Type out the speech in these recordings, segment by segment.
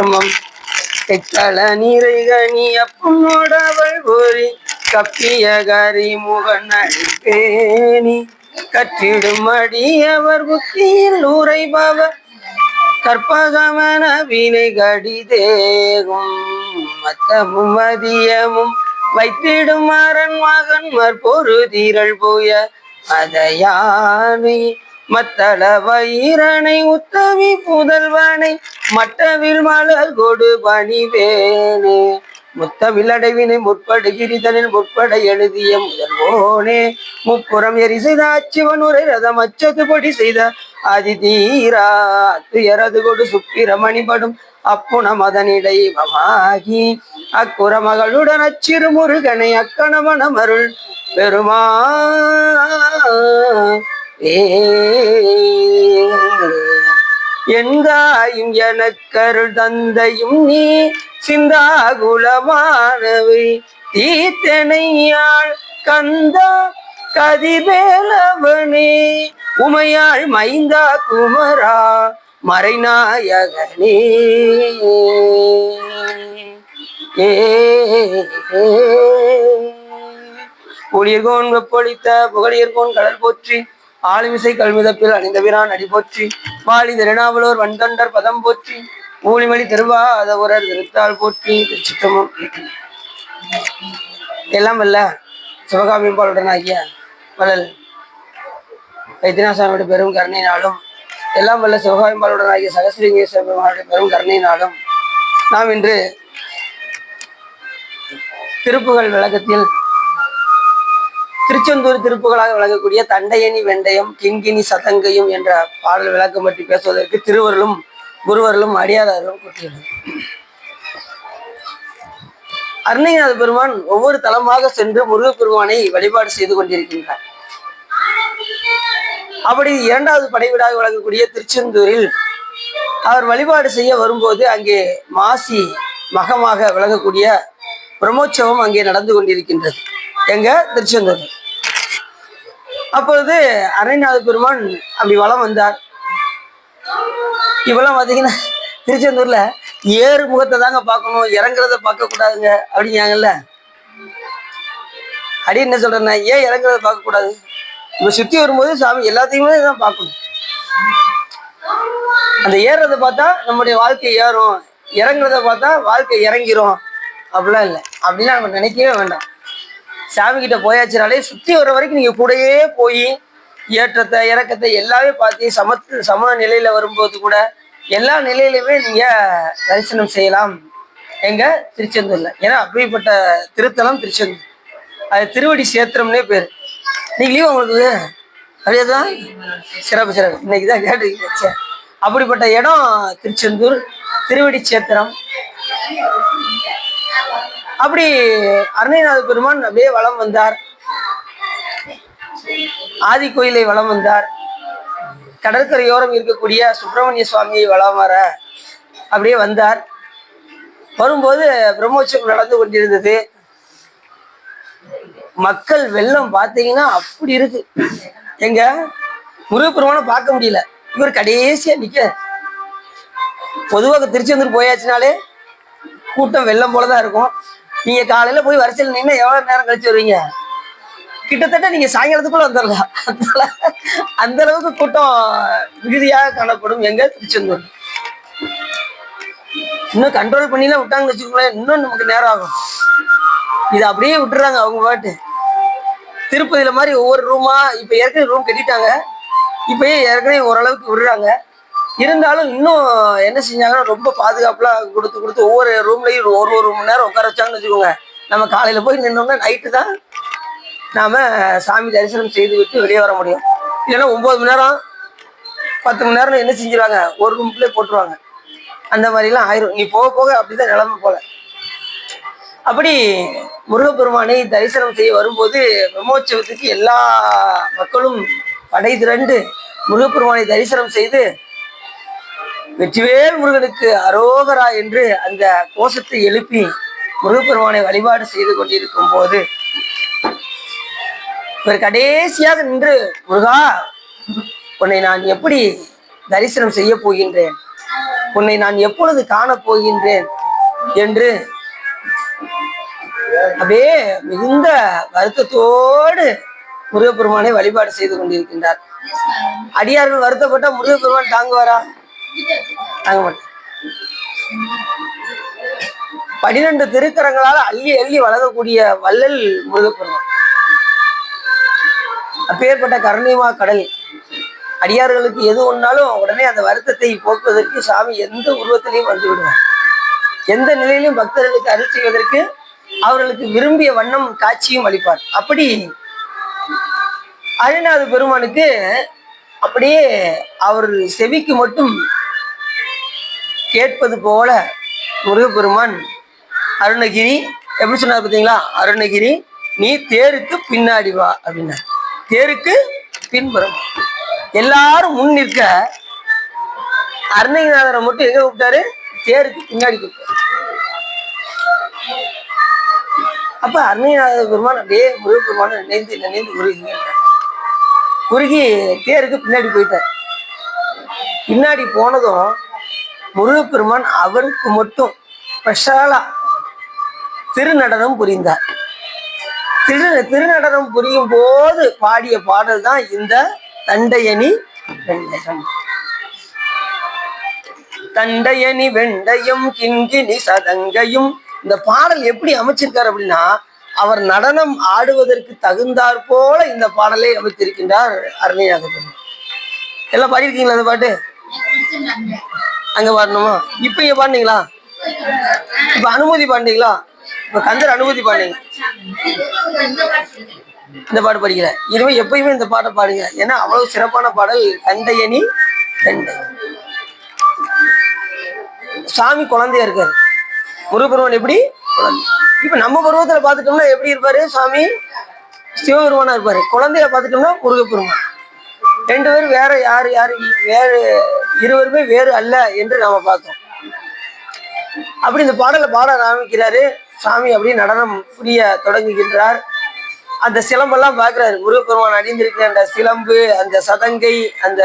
திருச்சிற்றம்பலம். எக்கள நீரைகனி அப்புனோடவள் கோரி கப்பிய கரி முகன் அழிப்பேணி கற்றிடும் அடியவர் புத்தியில் உரைபவர் கற்பகமன வினை கடிதேகும் மத்தமும் மதியமும் வைத்திடும் அரண் மகன்மர் பொரு தீரள் புய அதையானை மத்தள வயிரனை உத்தமி புதல்வனை மட்டவில் மலர் கொடு பணிவேனே முத்தமிழ் அடைவினை முற்படுகிரிதனில் முற்பட எழுதிய முதல்வோனே முப்புறம் எரி செய்த அச்சிவன் உரை ரதம் அச்சது பொடி செய்த அதி தீரா துயரது கொடு சுப்பிரமணிபடும் அப்புன மதனிடை பமாகி அக்குற மகளுடன் அச்சிறு முருகனை அக்கணவன மருள் பெருமா எங்காயும் எனக்கருள் தந்தையும் நீ சிந்தாகுலமானவை தீத்தனையாள் கந்தா கதிர்வேலவனே உமையாள் மைந்தா குமரா மறைநாயகனே ஊழியர்கோன் வெப்பொழித்த புகழியர்கோன் கடல் போற்றி ஆளுமிசை கல்மிதப்பில் அணிந்தவிரான் அடி போற்றி வாழி திருநாவலோர் வன்தொண்டர் பதம் போற்றி ஊழிமணி திருவாதவரர் திருத்தாள் போற்றி. திருச்சிற்றம்பலம். எல்லாம் வல்ல சிவகாமியம்பாளுடன் ஆகிய வள்ளல் வைத்தியநாசாமியுடைய பெரும் கருணையினாலும் எல்லாம் வல்ல சிவகாமியம்பாளுடன் ஆகிய சகஸ்ரீங்கேஸ்வரனுடைய பெரும் கருணையினாலும் நாம் இன்று திருப்புகழ் விளக்கத்தில் திருச்செந்தூர் திருப்புகளாக விளங்கக்கூடிய தண்டையணி வெண்டயம் கிண்கிணி சதங்கையும் என்ற பாடல் விளக்கம் பற்றி பேசுவதற்கு திருவருளும் குருவருளும் அடியார்களும் கூட்டியுள்ளது. அருணகிரிநாத பெருமான் ஒவ்வொரு தலமாக சென்று முருகப்பெருமானை வழிபாடு செய்து கொண்டிருக்கின்றார். அப்படி இரண்டாவது படைவீடாக விளங்கக்கூடிய திருச்செந்தூரில் அவர் வழிபாடு செய்ய வரும்போது அங்கே மாசி மகமாக விளங்கக்கூடிய பிரம்மோற்சவம் அங்கே நடந்து கொண்டிருக்கின்றது. எங்க திருச்செந்தூர். அப்பொழுது அருணகிரிநாத பெருமான் அப்படி வலம் வந்தார். இப்பெல்லாம் பார்த்தீங்கன்னா திருச்செந்தூர்ல ஏறு முகத்தை தாங்க பார்க்கணும், இறங்குறத பார்க்க கூடாதுங்க அப்படிங்காங்கல்ல. அடி என்ன சொல்றேன்னா, ஏன் இறங்குறத பார்க்க கூடாது? இப்ப சுத்தி வரும்போது சாமி எல்லாத்தையுமே தான் பார்க்கணும். அந்த ஏறுறத பார்த்தா நம்முடைய வாழ்க்கை ஏறும், இறங்குறத பார்த்தா வாழ்க்கை இறங்கிரும் அப்படிலாம் இல்லை. அப்படிலாம் நம்ம நினைக்கவே வேண்டாம். சாமி கிட்ட போயாச்சுனாலே சுற்றி வர்ற வரைக்கும் நீங்க கூடயே போய் ஏற்றத்தை இறக்கத்தை எல்லாமே பார்த்து சம நிலையில வரும்போது கூட எல்லா நிலையிலுமே நீங்க தரிசனம் செய்யலாம் எங்க திருச்செந்தூர்ல. ஏன்னா அப்படிப்பட்ட திருத்தலம் திருச்செந்தூர். அது திருவடி சேத்திரம்னே பேரு. இன்னைக்கு லீவ் உங்களுக்கு அப்படியேதான் சிறப்பு சிறப்பு. இன்னைக்குதான் கேட்டுருக்கீங்க. அப்படிப்பட்ட இடம் திருச்செந்தூர் திருவடி சேத்திரம். அப்படி அருணகிரிநாத பெருமான் அப்படியே வலம் வந்தார். ஆதி கோயிலை வலம் வந்தார். கடற்கரையோரம் இருக்கக்கூடிய சுப்பிரமணிய சுவாமியை வலம் வர அப்படியே வந்தார். வரும்போது பிரம்மோற்சவம் நடந்து கொண்டிருந்தது. மக்கள் வெள்ளம் பார்த்தீங்கன்னா அப்படி இருக்கு. எங்க முருகப்பெருமானை பார்க்க முடியல. இவர் கடைசியா நிக்க. பொதுவாக திருச்செந்தூர் போயாச்சுனாலே கூட்டம் வெள்ளம் போலதான் இருக்கும். நீங்க காலையில போய் வரிசையில் நின்று எவ்வளவு நேரம் கழிச்சு வருவீங்க? கிட்டத்தட்ட நீங்க சாயங்காலத்துக்குள்ள வந்துடலாம். அந்த அளவுக்கு கூட்டம் மிகுதியாக காணப்படும் எங்க திருச்செந்தூர். இன்னும் கண்ட்ரோல் பண்ணிலாம் விட்டாங்கன்னு வச்சுக்கோங்களேன், இன்னும் நமக்கு நேரம் ஆகும். இது அப்படியே விட்டுறாங்க அவங்க பாட்டு. திருப்பதியில மாதிரி ஒவ்வொரு ரூமா இப்ப ஏற்கனவே ரூம் கட்டிட்டாங்க. இப்பயே ஏற்கனவே ஓரளவுக்கு விடுறாங்க. இருந்தாலும் இன்னும் என்ன செஞ்சாங்கன்னா ரொம்ப பாதுகாப்புலாம் கொடுத்து ஒவ்வொரு ரூம்லையும் ஒரு மணி நேரம் உட்கார வச்சாங்கன்னு வச்சுக்கோங்க. நம்ம காலையில போய் நின்னோம்னா நைட்டு தான் நாம சாமி தரிசனம் செய்து விட்டு வெளியே வர முடியும். இல்லைன்னா 9 மணி நேரம் 10 மணி நேரம் என்ன செஞ்சிருவாங்க, ஒரு ரூம்லேயே போட்டுருவாங்க. அந்த மாதிரிலாம் ஆயிரும். நீ போக போக அப்படிதான் நிலைமை போல. அப்படி முருகப்பெருமானை தரிசனம் செய்ய வரும்போது பிரம்மோற்சவத்துக்கு எல்லா மக்களும் படை திரண்டு முருகப்பெருமானை தரிசனம் செய்து வெற்றிவேல் முருகனுக்கு அரோகரா என்று அந்த கோஷத்தை எழுப்பி முருகப்பெருமானை வழிபாடு செய்து கொண்டிருக்கும் போது இவர் கடைசியாக நின்று, முருகா, உன்னை நான் எப்படி தரிசனம் செய்ய போகின்றேன் உன்னை நான் எப்பொழுது காணப் போகின்றேன் என்று அப்படியே மிகுந்த வருத்தத்தோடு முருகப்பெருமானை வழிபாடு செய்து கொண்டிருக்கின்றார். அடியார்கள் வருத்தப்பட்டா முருகப்பெருமான் தாங்குவாரா? தாங்க மாட்டார். 12 திருக்கரங்களால் அள்ளி அள்ளி வழங்கக்கூடிய வள்ளல் முருகப்பெருமான். அப்பேற்பட்ட கருணைமா கடல். அடியார்களுக்கு எது ஒன்றாலும் உடனே அந்த வருத்தத்தை போக்குவதற்கு சாமி எந்த உருவத்திலையும் வந்து விடுவார். எந்த நிலையிலும் பக்தர்களுக்கு அருள் செய்வதற்கு அவர்களுக்கு விரும்பிய வண்ணம் காட்சியும் அளிப்பார். அப்படி அருணாத பெருமானுக்கு அப்படியே அவர் செவிக்கு மட்டும் கேட்பது போல முருகப்பெருமான் அருணகிரி எப்படி சொன்னார் பார்த்தீங்களா? அருணகிரி நீ தேருக்கு பின்னாடி வா அப்படின்னா, தேருக்கு பின்புறம். எல்லாரும் முன் நிற்க அருணகிரிநாதரை மட்டும் எங்க கூப்பிட்டாரு? தேருக்கு பின்னாடி கூப்பிட்டாரு. அப்ப அருணகிரிநாத பெருமான் அப்படியே முருகப்பெருமான நினைந்து குறுகி தேருக்கு பின்னாடி போயிட்டார். பின்னாடி போனதும் முருகப்பெருமான் அவருக்கு மட்டும் ஸ்பெஷலா திருநடனம் புரிந்தார். திருநடனம் புரியும் போது பாடிய பாடல் தான் இந்த தண்டையணி வெண்டயம். தண்டையணி வெண்டயம் கிண்கிணி சதங்கையும். இந்த பாடல் எப்படி அமைச்சிருக்காரு அப்படின்னா, அவர் நடனம் ஆடுவதற்கு தகுந்தாற் போல இந்த பாடலை அமைத்திருக்கின்றார் அருணகிரிநாத பெருமான். எல்லாம் பாடியிருக்கீங்களா அந்த பாட்டு? அங்க பாடணுமா? இப்ப இங்க பாடுனீங்களா? இப்ப அனுமதி பாண்டீங்களா? இப்ப கந்தர் அனுமதி பாடுங்க. இந்த பாட்டு படிக்கல. இனிமே எப்பயுமே இந்த பாட்டை பாடுங்க. ஏன்னா அவ்வளவு சிறப்பான பாடல் தண்டையணி வெண்டை. சாமி குழந்தையா இருக்காரு. முருகப்பெருமான் எப்படி குழந்தை. இப்ப நம்ம பருவத்துல பாத்துட்டோம்னா எப்படி இருப்பாரு? சாமி சிவபெருமானா இருப்பாரு. குழந்தைய பாத்துட்டோம்னா முருகப்பெருமான். 2 பேரும் வேற யாரு வேறு இருவருமே வேறு அல்ல என்று நாம பார்த்தோம். அப்படி இந்த பாடலை பாட ஆரம்பிக்கிறாரு சாமி. அப்படி நடனம் புரிய தொடங்குகின்றார். அந்த சிலம்பெல்லாம் பார்க்கிறாரு. முருகப்பெருமான் அணிந்திருக்கிற அந்த சிலம்பு, அந்த சதங்கை, அந்த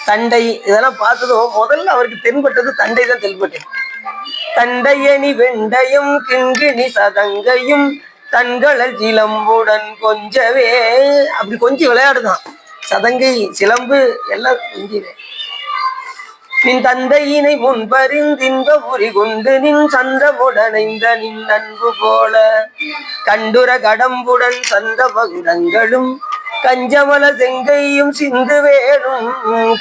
தண்டை, இதெல்லாம் பார்த்ததும் முதல்ல அவருக்கு தென்பட்டது தண்டை தான் தென்பட்டது. தண்டையணி வெண்டயம் கிண்கிணி சதங்கையும் தன்களல் சிலம்புடன் கொஞ்சவே. அப்படி கொஞ்சம் விளையாடுதான். சதங்கை சிலம்பு எல்லாம் கொஞ்சவே. நின் தந்தையினை முன்பறிந்தின்ப உரி கொண்டு நின் சந்தமுடனைந்த நின் அன்பு போல கண்டுர கடம்புடன் சந்த மகுடங்களும் கஞ்சமல செங்கையும் சிந்து வேணும்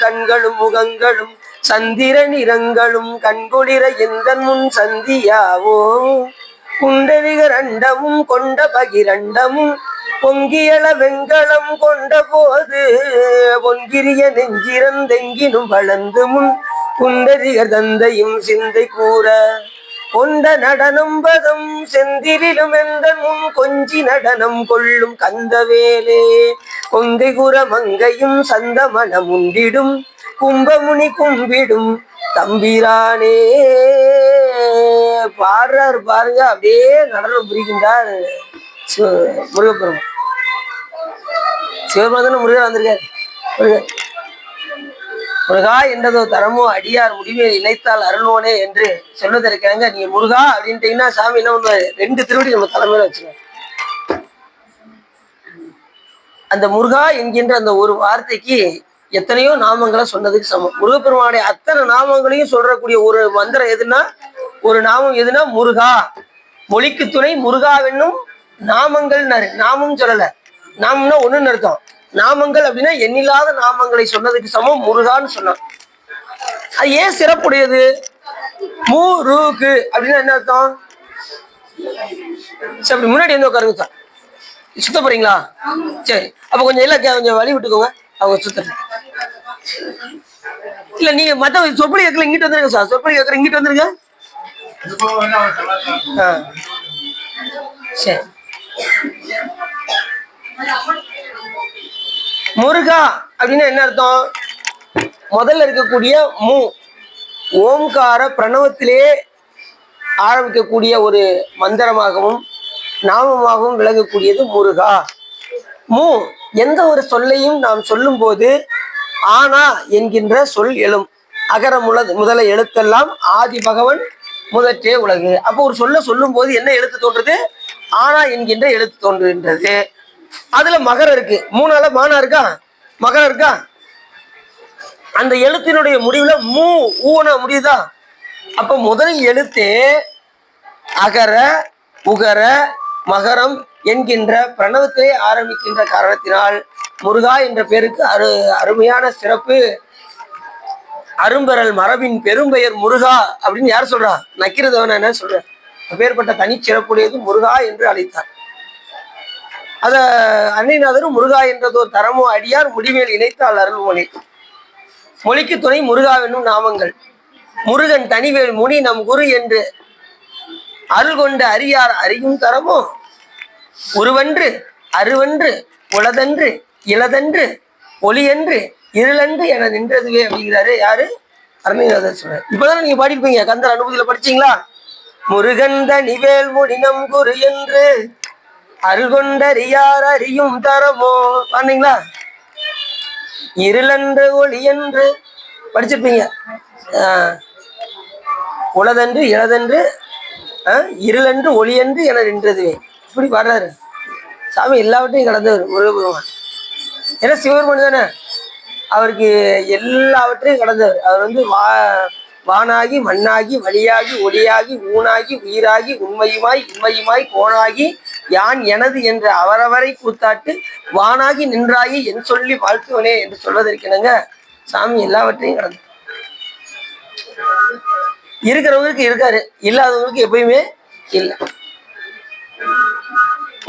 கண்களும் முகங்களும் சந்திர நிறங்களும் கண்குளிர எந்த முன் சந்தியாவோ குண்டரிகரண்டமும் கொண்ட பகிரண்டமும் பொங்கியள வெங்கலம் கொண்ட போது பொன்கிரிய நெஞ்சிறந்தெங்கினும் வளர்ந்து முன் குண்டரிகர் தந்தையும் சிந்தை கூற கொண்ட நடனம் பதம் செந்திலும் எந்த முன் கொஞ்சி நடனம் கொள்ளும் கந்தவேலே கொங்கை குற மங்கையும் சந்த மனம் உண்டிடும் கும்பமுனி கும்பிடும் தம்பிரானே. பாடுறாரு பாருங்க. அப்படியே நடனம் புரிகின்றார் முருகப்பெருமான். சிவபெருமான் முருகர் வந்திருக்காரு. முருகா என்றதோ தரமோ அடியார் முடிவை இணைத்தால் அருள்வோனே என்று சொல்வதற்காங்க. நீங்க முருகா அப்படின்ட்டீங்கன்னா சாமி என்ன பண்ணுவாரு? 2 திருவடி நம்ம தலைமையில வச்சுருவாங்க. அந்த முருகா என்கின்ற அந்த ஒரு வார்த்தைக்கு எத்தனையோ நாமங்களை சொன்னதுக்கு சமம். முருகப்பெருமானுடைய அத்தனை நாமங்களையும் சொல்றக்கூடிய ஒரு மந்திரம் எதுனா, ஒரு நாமம் எதுனா முருகா. மொழிக்கு துணை முருகாவென்னும் நாமங்கள்னாரு. நாமம் சொல்லல. நாமம்னா ஒண்ணுன்னு அர்த்தம். நாமங்கள் அப்படின்னா எண்ணில்லாத நாமங்களை சொன்னதுக்கு சமம் முருகான்னு சொன்னான். அது ஏன் சிறப்புடையது? முருகு அப்படின்னா என்ன அர்த்தம்? சரி, முன்னாடி வந்து உட்காருங்க சார். சுத்த போறீங்களா? சரி, அப்ப கொஞ்சம் இல்ல கொஞ்சம் வழி விட்டுக்கோங்க. அவங்க சுத்த இல்ல. நீங்க மத்த சொற்பொழி கேட்கல, இங்கிட்டு வந்துருங்க சார். சொற்பொழி கேட்கற இங்கிட்டு வந்துருங்க. சரி. முருகா அப்படின்னா என்ன அர்த்தம்? முதல்ல இருக்கக்கூடிய மு ஓம்கார பிரணவத்திலே ஆரம்பிக்கக்கூடிய ஒரு மந்திரமாகவும் நாமமாகவும் விளங்கக்கூடியது முருகா. மு எந்த ஒரு சொல்லையும் நாம் சொல்லும் போது ஆனா என்கின்ற சொல் எழும். அகர முதல எழுத்தெல்லாம் ஆதி பகவன் முதற்றே உலகு. அப்போ ஒரு சொல்லும் போது என்ன எழுத்து தோன்றுது? ஆனா என்கின்ற எழுத்து தோன்றுகின்றது. அதுல மகரம் இருக்கு, மூணால மானா இருக்கா, மகரம் இருக்கா. அந்த எழுத்தினுடைய முடிவுல ஊன முடியுதா? அப்ப முதல் எழுத்தே அகர உகர மகரம் என்கின்ற பிரணவத்திலே ஆரம்பிக்கின்ற காரணத்தினால் முருகா என்ற பேருக்கு அருமையான சிறப்பு. அரும்பெறல் மரபின் பெரும்பெயர் முருகா அப்படின்னு யார் சொல்றா? நக்கீரதேவன் என்ன சொல்ற? அப்பேற்பட்ட தனிச்சிறப்புடையது முருகா என்று அழைத்தார். அத அன்னைநாதரும் முருகா என்றதோர் தரமோ அடியார் முடிமேல் இணைத்தால் அருள்மொழி. மொழிக்கு துணை முருகாவென்னும் நாமங்கள். முருகன் தனிவேல் முனி நம் குரு என்று அருள் கொண்ட அரியார் அறியும் தரமோ உருவன்று அருவன்று உளதன்று இளதன்று ஒளியன்று இருளன்று என நின்றதுவே அப்படிங்கிறாரு. யாரு? அருணைநாதர் சொல்றாரு. இப்பதானே நீங்க பாடிருப்பீங்க, கந்தர் அனுபூதியில படிச்சீங்களா? முருகன் தனிவேல் முனி நம் குரு என்று அருள் கொண்ட அரியார் அறியும் தரமோ பாண்டீங்களா? இருளன்று ஒளியன்று படிச்சிருப்பீங்க. உளதன்று இளதன்று இருளன்று ஒளியன்று என நின்றதுவே. இப்படி பாடுறாரு சாமி. எல்லாவற்றையும் கடந்தவர் முருகபெருமான். ஏன்னா சிவபெருமான் தானே, அவருக்கு எல்லாவற்றையும் கடந்தவர். அவர் வானாகி மண்ணாகி வழியாகி ஒளியாகி ஊனாகி உயிராகி உண்மையுமாய் இன்மையுமாய் கோணாகி யான் எனது என்ற அவரவரை கூத்தாட்டு வானாகி நின்றாயி என் சொல்லி வாழ்த்துவனே என்று சொல்வதற்கெனங்க சாமி எல்லாவற்றையும் கடந்து. இருக்கிறவங்களுக்கு இருக்காரு, இல்லாதவங்களுக்கு எப்பயுமே இல்லை.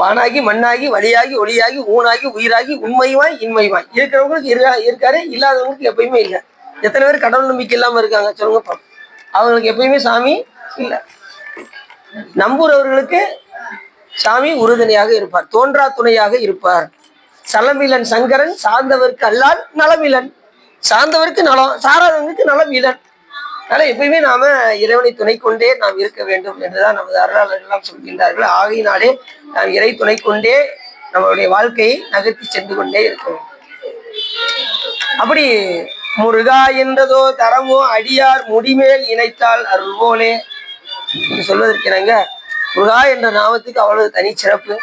வானாகி மண்ணாகி வழியாகி ஒளியாகி ஊனாகி உயிராகி உண்மையுமாய் இன்மையுமாய் இருக்கிறவங்களுக்கு இருக்காரு, இல்லாதவங்களுக்கு எப்பயுமே இல்லை. எத்தனை பேர் கடவுள் நம்பிக்கை இல்லாம இருக்காங்க சொல்லுங்க. அவங்களுக்கு எப்பயுமே சாமி இல்லை. நம்புறவர்களுக்கு சாமி உறுதுணையாக இருப்பார், தோன்றா துணையாக இருப்பார். சலமிலன் சங்கரன் சார்ந்தவருக்கு அல்லால் நலமிலன், சார்ந்தவருக்கு நலம், சாராதவங்களுக்கு நலமிலன். அதனால எப்பயுமே நாம இறைவனை துணை கொண்டே நாம் இருக்க வேண்டும் என்றுதான் நமது அருளாளர்கள் எல்லாம் சொல்கின்றார்கள். ஆகையினாலே நாம் இறை துணை கொண்டே நம்மளுடைய வாழ்க்கையை நகர்த்தி சென்று கொண்டே இருக்க வேண்டும். அப்படி முருகா என்றதோ தரமோ அடியார் முடிமேல் இணைத்தால் அருள் போலே சொல்வதற்கிணங்க முருகா என்ற நாமத்துக்கு அவ்வளவு தனி சிறப்பு.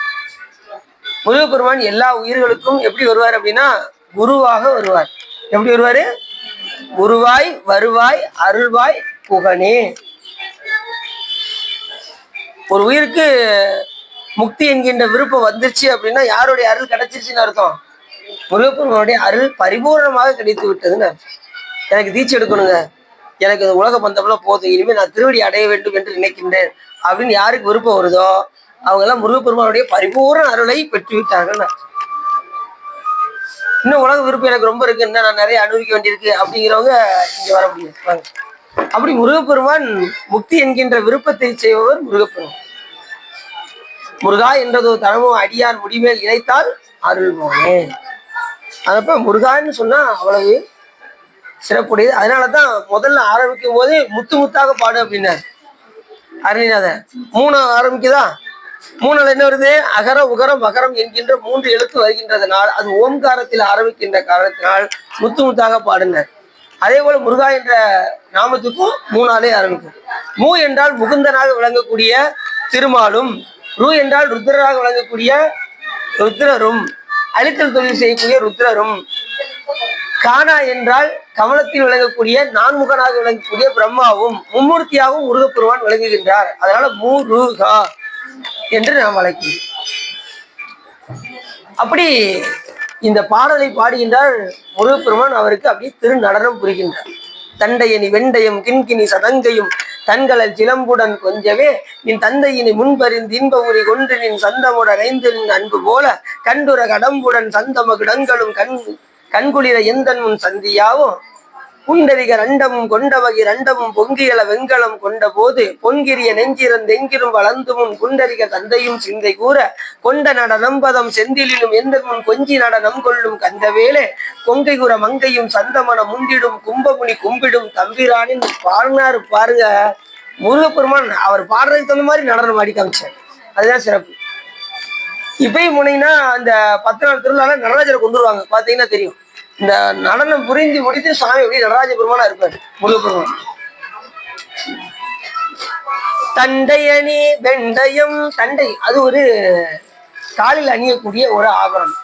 முருகப்பெருமான் எல்லா உயிர்களுக்கும் எப்படி வருவார் அப்படின்னா குருவாக வருவார். எப்படி வருவாரு? குருவாய் வருவாய் அருள்வாய் புகனே. ஒரு உயிருக்கு முக்தி என்கின்ற விருப்பம் வந்துருச்சு அப்படின்னா யாருடைய அருள் கிடைச்சிருச்சுன்னு அர்த்தம்? முருகப்பெருமானுடைய அருள் பரிபூர்ணமாக கிடைத்து விட்டதுன்னு அர்த்தம். எனக்கு தீட்சை எடுக்கணுங்க, எனக்கு இந்த உலக பந்தம்லாம் போதும், இனிமேல் நான் திருவடி அடைய வேண்டும் என்று நினைக்கின்றேன் அப்படின்னு யாருக்கு விருப்பம் வருதோ அவங்க எல்லாம் முருகப்பெருமானுடைய பரிபூர்ண அருளை பெற்றுவிட்டார்கள். இன்னும் உலக விருப்பம் எனக்கு ரொம்ப இருக்கு, இன்னும் நான் நிறைய அனுபவிக்க வேண்டியிருக்கு அப்படிங்கிறவங்க இங்க வர முடியாது. அப்படி முருகப்பெருமான் முக்தி என்கின்ற விருப்பத்தை செய்பவர் முருகப்பெருமான். முருகா என்றதோ தரமோ அடியார் முடிமேல் இணைத்தால் அருள் போனே. அதப்ப முருகான்னு சொன்னா அவ்வளவு சிறப்புடையது. அதனாலதான் முதல்ல ஆரம்பிக்கும் போது முத்து முத்தாக பாடு அப்படின்னாரு அருணைநாதர். மூணு ஆரம்பிக்குதா? மூணுல என்ன வருது? அகர உகரம் மகரம் என்கின்ற 3 எழுத்து வருகின்றதனால் அது ஓம்காரத்தில் ஆரம்பிக்கின்ற காரணத்தினால் முத்து முத்தாக பாடுனர். அதே போல முருகா என்ற நாமத்துக்கும் 3ஆலே ஆரம்பிக்கும். மூ என்றால் முகுந்தனாக விளங்கக்கூடிய திருமாலும், ரு என்றால் ருத்ரராக விளங்கக்கூடிய ருத்ரரும், அழித்தல் தொழில் செய்யக்கூடிய ருத்ரரும், கானா என்றால் கமலத்தில் விளங்கக்கூடிய நான்முகனாக விளங்கக்கூடிய பிரம்மாவும், மும்மூர்த்தியாகவும் முருகப்பெருமான் விளங்குகின்றார். அதனால முருகா என்று நாம் அழைக்கிறோம். அப்படி இந்த பாடலை பாடுகின்றார் முருகப்பெருமான். அவருக்கு அப்படி திருநடனம் புரிகின்றார். தண்டையனி வெண்டையும் கிண்கிணி சதங்கையும் தன்களல் சிலம்புடன் கொஞ்சவே நின் தந்தையினை முன்பறிந்து இன்ப உரி கொன்று நின் சந்தமுடன் ஐந்து நின் அன்பு போல கண்டுர கடம்புடன் சந்தம கிடங்களும் கண்குளிர எந்தன் முன் சந்தியாவும் புண்டரிக ரண்டமும் கொண்டவகி ரண்டமும் பொங்கியல வெங்கலம் கொண்ட போது பொன்கிரிய நெஞ்சிறந்தெங்கிரும் வளர்ந்து முன் குண்டரிக தந்தையும் சிந்தை கூற கொண்ட நட நம்பதம் செந்திலும் எந்த முன் கொஞ்சி நட நம் கொள்ளும் கந்தவேலே கொங்கை கூற மங்கையும் சந்தமன முண்டிடும் கும்பமுனி கும்பிடும் தம்பிரானின் பாடினாரு பாருங்க. முருகப்பெருமான் அவர் பாடுறதுக்கு தகுந்த மாதிரி நடனம் ஆடி காமிச்சார். அதுதான் சிறப்பு. இப்பயும் முனைனா அந்த 10 நாள் திருவிழால நடராஜரை கொண்டு வருவாங்க, பார்த்தீங்கன்னா தெரியும். இந்த நடனம் புரிந்து முடித்து சாமி எப்படி நடராஜ பெருமானா இருப்பாரு முருகப்பெருமான். தண்டை அணி வெண்டயம், தண்டை அது ஒரு காலில் அணியக்கூடிய ஒரு ஆபரணம்.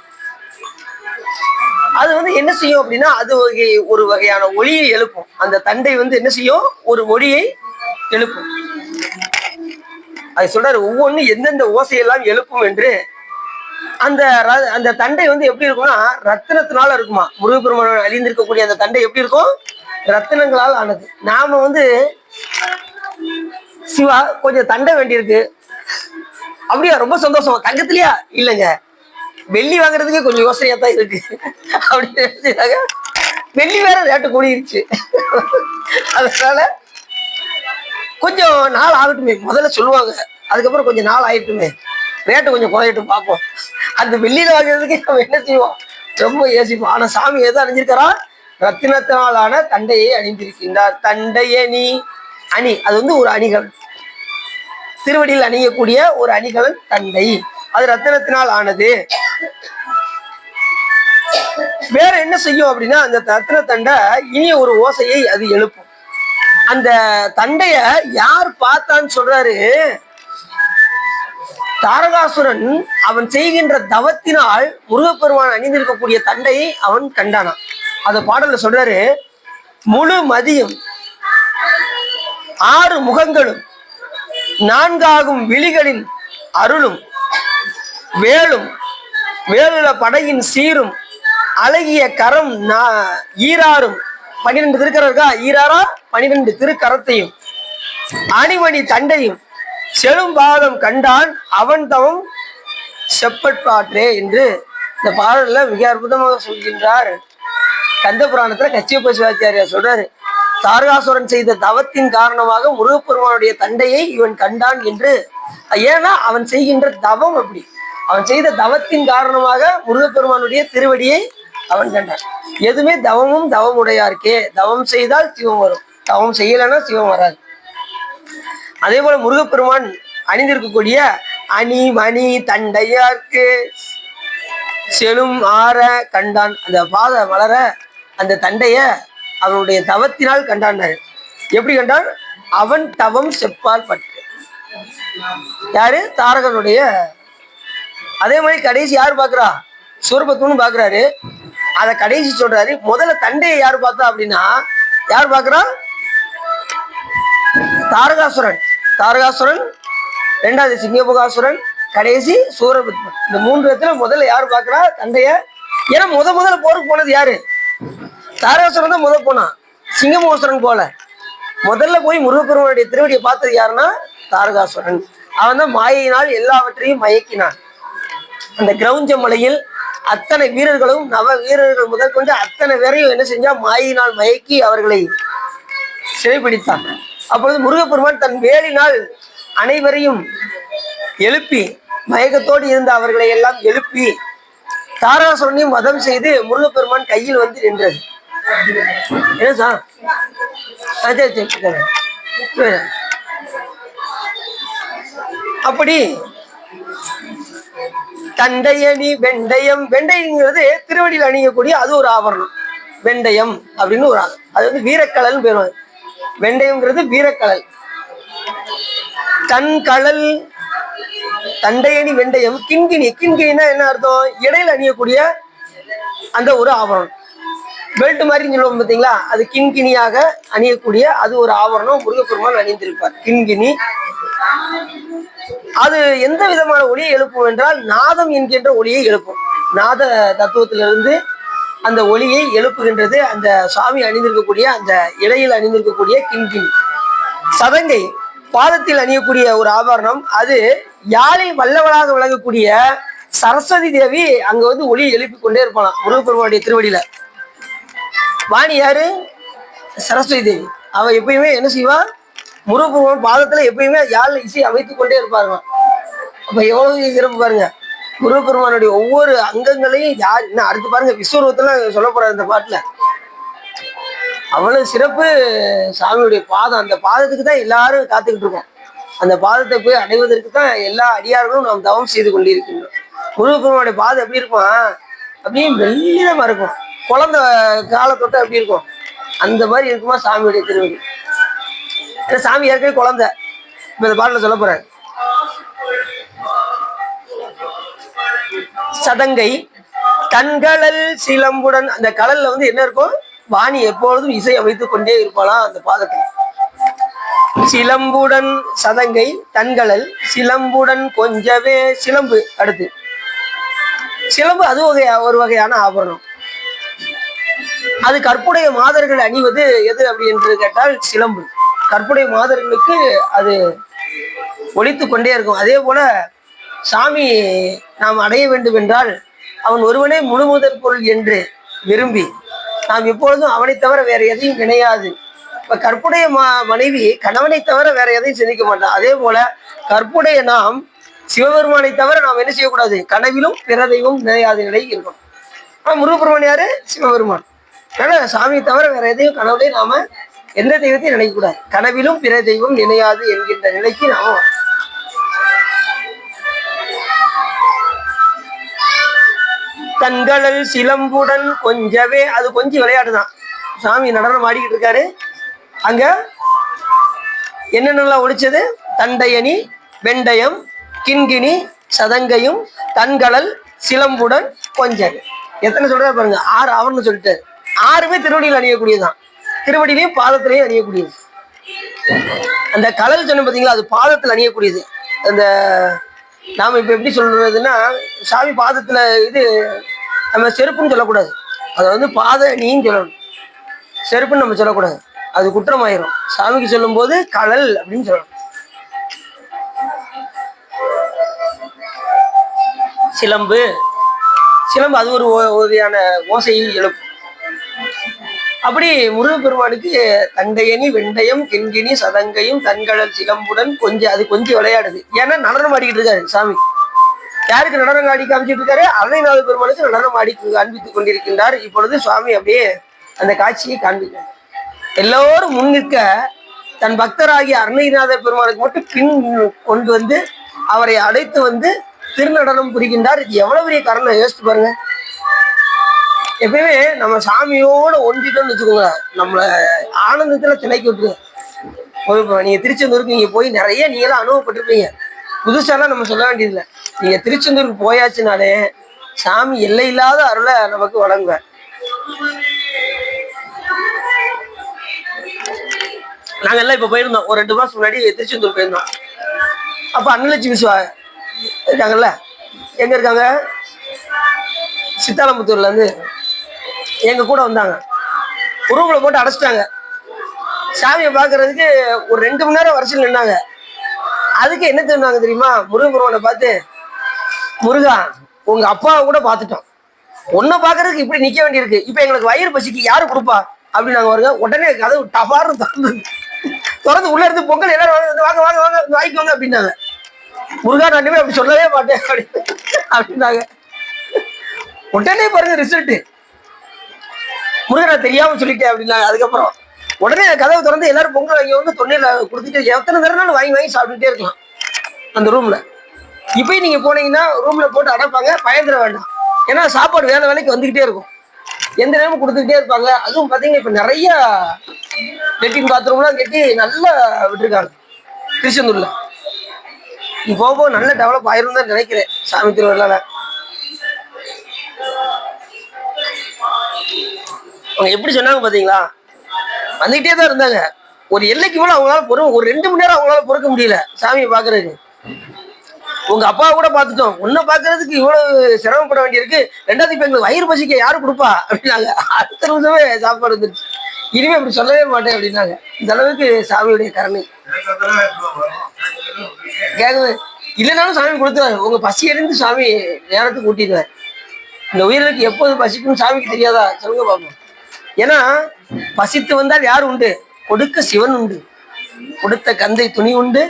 அது என்ன செய்யும் அப்படின்னா அது ஒரு வகையான ஒளியை எழுப்பும். அந்த தண்டை என்ன செய்யும், ஒரு ஒளியை எழுப்பும். அது சொல்றாரு ஒவ்வொன்றும் எந்தெந்த ஓசையெல்லாம் எழுப்பும் என்று. அந்த அந்த தண்டை எப்படி இருக்கும்னா ரத்தினத்தினால இருக்குமா. முருகப்பெருமான் அழிந்திருக்கக்கூடிய அந்த தண்டை எப்படி இருக்கும், ரத்தினங்களால் ஆனது. நாம சிவா கொஞ்சம் தண்டை வேண்டியிருக்கு அப்படியா, ரொம்ப சந்தோஷமா, தங்கத்திலயா இல்லைங்க வெள்ளி வாங்குறதுக்கு கொஞ்சம் யோசனையா தான் இருக்கு அப்படின்னு வெள்ளி வேற ரேட்டு கூடிருச்சு. அதனால கொஞ்சம் நாள் ஆகட்டுமே முதல்ல சொல்லுவாங்க, அதுக்கப்புறம் கொஞ்சம் நாள் ஆயிட்டுமே, ரேட்டு கொஞ்சம் குறையட்டும் பார்ப்போம். அந்த வெள்ளியில வாங்குறதுக்கு நம்ம என்ன செய்வோம், ரொம்ப யோசிப்போம். ஆனா சாமி எதை அணிஞ்சிருக்கிறான், ரத்தினத்தினாலான தண்டையை அணிந்திருக்கின்றார். தண்டையணி அணி அது ஒரு அணிகள், திருவடியில் அணியக்கூடிய ஒரு அணிகலன் தண்டை, அது ரத்தினத்தினால் ஆனது. வேற என்ன செய்யும் அப்படின்னா அந்த ரத்தின தண்டை இனிய ஒரு ஓசையை அது எழுப்பும். அந்த தண்டைய யார் பார்த்தான்னு சொல்றாரு, தாரகாசுரன் அவன் செய்கின்ற தவத்தினால் முருகப்பெருமான் அணிந்திருக்கக்கூடிய தண்டையை அவன் கண்டானான். அந்த பாடல்ல சொல்றாரு, முழு மதியம் 6 முகங்களும் 4 விழிகளின் அருளும் வேலும் வேலுல படையின் சீரும் அழகிய கரம் ஈராறும் 12 திருக்கரா ஈராரா 12 திருக்கரத்தையும் அணிமணி தண்டையும் செழும் பாதம் கண்டான் அவன் தவம் செப்பற்றாற்றே என்று இந்த பாடல்ல மிக அற்புதமாக சொல்கின்றார். கந்த புராணத்துல கச்சியப்ப சிவாச்சாரியார் சொல்றாரு, தாரகாசுரன் செய்த தவத்தின் காரணமாக முருகப்பெருமானுடைய தண்டையை இவன் கண்டான் என்று. ஏன்னா அவன் செய்கின்ற தவம் அப்படி, அவன் செய்த தவத்தின் காரணமாக முருகப்பெருமானுடைய திருவடியை அவன் கண்டான். எதுவுமே தவமும் தவம் உடையாருக்கே, தவம் செய்தால் சிவம் வரும், தவம் செய்யலைன்னா சிவம் வராது. அதே போல முருகப்பெருமான் அணிந்திருக்கக்கூடிய அணி மணி தண்டையார்க்கு செழும் ஆற கண்டான். அந்த பாத மலர அந்த தண்டைய அவனுடைய தவத்தினால் கண்டான். எப்படி கண்டான், அவன் தவம் செப்பால் பட்டு. யாரு, தாரகனுடைய. அதே மாதிரி கடைசி யாரு பாக்குறா, சூரபத்மன் பாக்குறாரு. அத கடைசி சொல்றாரு, முதல்ல தண்டையை யாரு பார்த்தா அப்படின்னா யார் பாக்குறா, தாரகாசுரன். தாரகாசுரன், 2வது சிங்கமுகாசுரன், கடைசி சூரபத்மன். இந்த 3 இடத்துல முதல்ல யாரு பாக்குறா தண்டைய. ஏன்னா முதல்ல போருக்கு போனது யாரு, தாரகாசுரன் தான் முதல் போனான், சிங்கமுகாசுரன் போல. முதல்ல போய் முருகப்பெருமானுடைய திருவடியை பார்த்தது யாருன்னா தாரகாசுரன். அவன் தான் மாயினால் எல்லாவற்றையும் மயக்கினான். அந்த கிரௌஞ்ச மலையில் அத்தனை வீரர்களும் நவ வீரர்கள் முதல் கொண்டு அத்தனை பேரையும் என்ன செஞ்சா மாயினால் மயக்கி அவர்களை சிறைப்பிடித்தான். அப்பொழுது முருகப்பெருமான் தன் வேலினால் அனைவரையும் எழுப்பி மயக்கத்தோடு இருந்த அவர்களை எல்லாம் எழுப்பி தாரகாசுரனையும் வதம் செய்து முருகப்பெருமான் கையில் நின்றது. என்ன சார், அப்படி தண்டையணி வெண்டயம். வெண்டைங்கிறது திருவடியில் அணியக்கூடிய அது ஒரு ஆபரணம். வெண்டயம் அப்படின்னு ஒரு அது வீரக்கலல் பேருவாங்க. வெண்டயம்ங்கிறது வீரக்கலல். தன்கலல் தண்டையணி வெண்டயம். கிண்கிணி, கிண்கிணின்னா என்ன அர்த்தம், இடையில அணியக்கூடிய அந்த ஒரு ஆபரணம். பெல்ட் மாதிரி சொல்லுவோம் பார்த்தீங்களா, அது கிண்கிணியாக அணியக்கூடிய அது ஒரு ஆபரணம் முருகப்பெருமான் அணிந்திருப்பார். கிண்கிணி அது எந்த விதமான ஒளியை எழுப்பும் என்றால் நாதம் என்கின்ற ஒளியை எழுப்பும். நாத தத்துவத்திலிருந்து அந்த ஒளியை எழுப்புகின்றது அந்த சுவாமி அணிந்திருக்கக்கூடிய அந்த இடையில் அணிந்திருக்கக்கூடிய கிண்கிணி. சதங்கை பாதத்தில் அணியக்கூடிய ஒரு ஆபரணம். அது யாழில் வல்லவளாக விளங்கக்கூடிய சரஸ்வதி தேவி அங்க ஒளியை எழுப்பி கொண்டே இருப்பாளாம் முருகப்பெருமானுடைய திருவடியில. வாணி யாரு, சரஸ்வதி தேவி. அவ எப்பயுமே என்ன செய்வா, முருகப்பெருமான் பாதத்துல எப்பயுமே யாழ் இசை அமைத்து கொண்டே இருப்பாருங்க. அப்ப எவ்வளவு சிறப்பு பாருங்க, முருகப்பெருமானுடைய ஒவ்வொரு அங்கங்களையும் யார் என்ன அடுத்து பாருங்க, விஸ்வரூபத்துல சொல்ல போறாரு இந்த பாட்டுல. அவ்வளவு சிறப்பு சாமியுடைய பாதம். அந்த பாதத்துக்கு தான் எல்லாரும் காத்துக்கிட்டு இருக்கோம். அந்த பாதத்தை போய் அடைவதற்கு தான் எல்லா அடியார்களும் நாம் தவம் செய்து கொண்டிருக்கின்றோம். முருகப்பெருமானுடைய பாதம் எப்படி இருக்கும், அப்படியே மெல்லிதமா இருக்கும். குழந்தை காலை தொட்டா எப்படி இருக்கும், அந்த மாதிரி இருக்குமா சாமியுடைய திருவடி. ஏன்னா சாமி ஏற்கனவே குழந்தை. இப்ப இந்த பாட்டில் சொல்ல போறேன். சதங்கை தன்கழல் சிலம்புடன், அந்த கடல்ல வந்து என்ன இருக்கும், வாணி எப்பொழுதும் இசை அமைத்துக் கொண்டே இருப்பாளாம் அந்த பாதத்தில். சிலம்புடன் சதங்கை தன்கழல் சிலம்புடன் கொஞ்சவே, சிலம்பு அடுத்து சிலம்பு அது ஒரு வகையான ஆபரணம். அது கற்புடைய மாதர்கள் அணிவது எது அப்படி என்று கேட்டால் சிலம்பு. கற்புடைய மாதர்களுக்கு அது ஒலித்து கொண்டே இருக்கும். அதே போல சாமி நாம் அடைய வேண்டும் என்றால் அவன் ஒருவனே முழு முதற் பொருள் என்று விரும்பி நாம் எப்பொழுதும் அவனை தவிர வேற எதையும் நினையாது. இப்ப கற்புடைய மனைவி கணவனை தவிர வேற எதையும் சிந்திக்க மாட்டான். அதே போல கற்புடைய நாம் சிவபெருமானை தவிர நாம் என்ன செய்யக்கூடாது, கனவிலும் பிற தெய்வம் நினையாத நிலை இருக்கும். ஆனா முருகப்பெருமான் யாரு, சிவபெருமான். அதனால சாமியை தவிர வேற எதையும் கனவுலையும் நாம எந்த தெய்வத்தையும் நினைக்கக்கூடாது. கனவிலும் பிற தெய்வம் நினையாது என்கின்ற நிலைக்கு நாம தன்கழல் சிலம்புடன் கொஞ்சவே, அது கொஞ்சம் விளையாட்டுதான். சாமி நடனம் ஆடிக்கிட்டு இருக்காரு. அங்க என்னென்னலாம் ஒழிச்சது, தண்டையணி வெண்டயம் கிண்கிணி சதங்கையும் தன்கழல் சிலம்புடன் கொஞ்சம். எத்தனை சொல்றாரு பாருங்க, 6 ஆவரணம் சொல்லிட்டாரு. 6மே திருவடியில் அணியக்கூடியதுதான், திருவடியிலையும் பாதத்திலையும் அணியக்கூடியது. அந்த கழல் சொன்ன பார்த்தீங்களா, அது பாதத்தில் அணியக்கூடியது. அந்த நாம இப்ப எப்படி சொல்றதுன்னா, சாமி பாதத்துல இது நம்ம செருப்புன்னு சொல்லக்கூடாது, அதை வந்து பாத அணின்னு சொல்லணும். செருப்புன்னு நம்ம சொல்லக்கூடாது, அது குற்றமாயிரும். சாமிக்கு சொல்லும் போது கழல் அப்படின்னு சொல்லணும். சிலம்பு சிலம்பு அது ஒரு வகையான ஓசையை எழுப்பும். அப்படி முருகப்பெருமானுக்கு தண்டையணி வெண்டயம் கிண்கிணி சதங்கையும் தன்கழல் சிலம்புடன் கொஞ்சம், அது கொஞ்சம் விளையாடுது. ஏன்னா நடனம் ஆடிக்கிட்டு இருக்காரு சாமி. யாருக்கு நடனம் ஆடி காமிச்சிட்டு இருக்காரு, அருணைநாத பெருமானுக்கு நடனம் ஆடி காண்பித்துக் கொண்டிருக்கின்றார். இப்பொழுது சுவாமி அப்படியே அந்த காட்சியை காண்பிக்கிறார். எல்லோரும் முன்னிற்க தன் பக்தராகிய அருணைநாத பெருமானுக்கு மட்டும் பின் கொண்டு வந்து அவரை அழைத்து வந்து திருநடனம் புரிகின்றார். இது எவ்வளவு பெரிய காரணம் யோசிச்சு பாருங்க. எப்பயுமே நம்ம சாமியோட ஒன்றிட்டோம்னு வச்சுக்கோங்க, நம்மள ஆனந்தத்துல திளைக்கி விட்டுருங்க. நீங்க திருச்செந்தூருக்கு நீங்க போய் நிறைய நீங்களாம் அனுபவப்பட்டிருப்பீங்க. புதுசாலாம் நம்ம சொல்ல வேண்டியதில்லை. நீங்க திருச்செந்தூருக்கு போயாச்சுனாலே சாமி எல்லை இல்லாத அருளை நமக்கு வழங்குவார். நாங்கெல்லாம் இப்ப போயிருந்தோம், ஒரு 2 மாசம் முன்னாடி திருச்செந்தூர் போயிருந்தோம். அப்ப அன்னலட்சுமி இருக்காங்கல்ல, எங்க இருக்காங்க, சித்தாலம்புத்தூர்ல இருந்து எங்க கூட வந்தாங்க. ரூம்ல போட்டு அடைச்சிட்டாங்க. சாமியை பாக்குறதுக்கு ஒரு 2 மணி நேரம் வரிசையில் நின்னாங்க. அதுக்கு என்ன சொன்னாங்க தெரியுமா, முருகப்பெருமானை பார்த்து, முருகா உங்க அப்பாவை கூட பார்த்துட்டோம், உன்னை பாக்குறதுக்கு இப்படி நிக்க வேண்டியிருக்கு, இப்ப எங்களுக்கு வயிறு பசிக்கு யாரு கொடுப்பா அப்படின்னு நாங்க வருங்க. உடனே கதவு டபார்னு திறந்து உள்ள இருந்து பொங்கல் எல்லாரும் வாங்க வாங்க வாங்க வாங்கிக்கோங்க அப்படின்னாங்க. முருகா நான் அப்படி சொல்லவே மாட்டேன் அப்படின்னாங்க. உடனே பாருங்க ரிசல்ட், முருகன் நான் தெரியாம சொல்லிட்டேன் அப்படின்னாங்க. அதுக்கப்புறம் உடனே கதவை திறந்து எல்லாரும் பொங்கல் வாங்கி வந்து தொண்டையில கொடுத்துட்டு எத்தனை தடவை வாங்கி வாங்கி சாப்பிட்டுட்டே இருக்கலாம் அந்த ரூம்ல. இப்பயும் நீங்க போனீங்கன்னா ரூம்ல போட்டு அடைப்பாங்க, பயந்துட வேண்டாம். ஏன்னா சாப்பாடு வேலை வேலைக்கு வந்துகிட்டே இருக்கும், எந்த நேரமும் கொடுத்துக்கிட்டே இருப்பாங்க. அதுவும் பாத்தீங்கன்னா இப்ப நிறைய லெட்டின் பாத்ரூம்லாம் கட்டி நல்லா விட்டுருக்காங்க திருச்செந்தூர்ல. நீ போக நல்ல டெவலப் ஆயிரும் தான் நினைக்கிறேன் சாமி திருவிழால. அவங்க எப்படி சொன்னாங்க பாத்தீங்களா, வந்துகிட்டே தான் இருந்தாங்க. ஒரு எல்லைக்கு மேல அவங்களால ஒரு 2 மணி நேரம் அவங்களால பொறுக்க முடியல சாமியை பாக்குறதுக்கு. உங்க அப்பாவை கூட பார்த்துட்டோம், உன்னை பாக்குறதுக்கு இவ்வளவு சிரமப்பட வேண்டியிருக்கு, 2வது இப்ப எங்களுக்கு வயிறு பசிக்க யாரு கொடுப்பா அப்படின்னாங்க. அடுத்த நிமிஷமே சாப்பாடு வந்துருச்சு. இனிமே அப்படி சொல்லவே மாட்டேன் அப்படின்னாங்க. இந்த அளவுக்கு சாமியுடைய கருணை. கேட்கவே இல்லைனாலும் சாமி கொடுத்துருவாரு. உங்க பசி எறிந்து சாமி நேரத்துக்கு கூட்டிடுவார். இந்த உயிருக்கு எப்போது பசிக்கும் சாமிக்கு தெரியாதா சொல்லுங்க பாப்போம். ஏன்னா பசித்து வந்தால் யார் உண்டு, கொடுக்க சிவன் உண்டு. கொடுத்த கந்தை துணி உண்டு,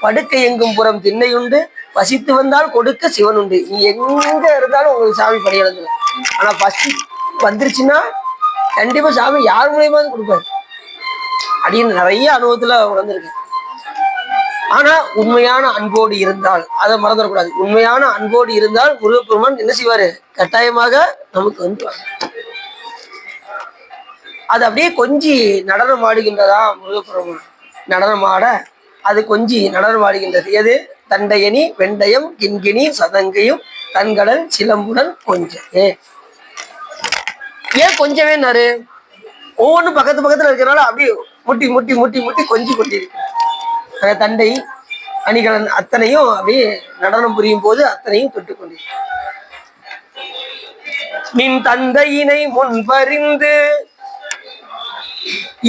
படுக்கை எங்கும் புறம் திண்ணை உண்டு. பசித்து வந்தால் கொடுக்க சிவன் உண்டு. நீ எங்க இருந்தாலும் உங்களுக்கு சாமி படையெழுந்துடும். ஆனா பசி வந்துருச்சுன்னா கண்டிப்பா சாமி யார் மூலியமா கொடுப்பாரு அப்படின்னு நிறைய அனுபவத்துல உணர்ந்திருக்கு. ஆனா உண்மையான அன்போடு இருந்தால், அதை மறந்துடக்கூடாது. உண்மையான அன்போடு இருந்தால் முருகப்பெருமான் என்ன செய்வாரு, கட்டாயமாக நமக்கு வந்து அது அப்படியே கொஞ்சி நடனம் ஆடுகின்றதா முருகப்பெருமான். நடனம் ஆட அது கொஞ்சி நடனம் ஆடுகின்றது. எது? தண்டையணி வெண்டயம் கிண்கிணி சதங்கையும் தன்கடல் சிலம்புடன் கொஞ்சம். ஏன் கொஞ்சமேனாரு? ஒவ்வொன்றும் பக்கத்து பக்கத்துல இருக்கிறனால அப்படியே முட்டி முட்டி முட்டி முட்டி கொஞ்சி கொட்டி இருக்கு. தண்டை அணிகலன் அத்தனையும் அப்படியே நடனம் புரியும் போது அத்தனையும் தொட்டு கொண்டிருக்க. நின் தந்தையினை முன்பறிந்து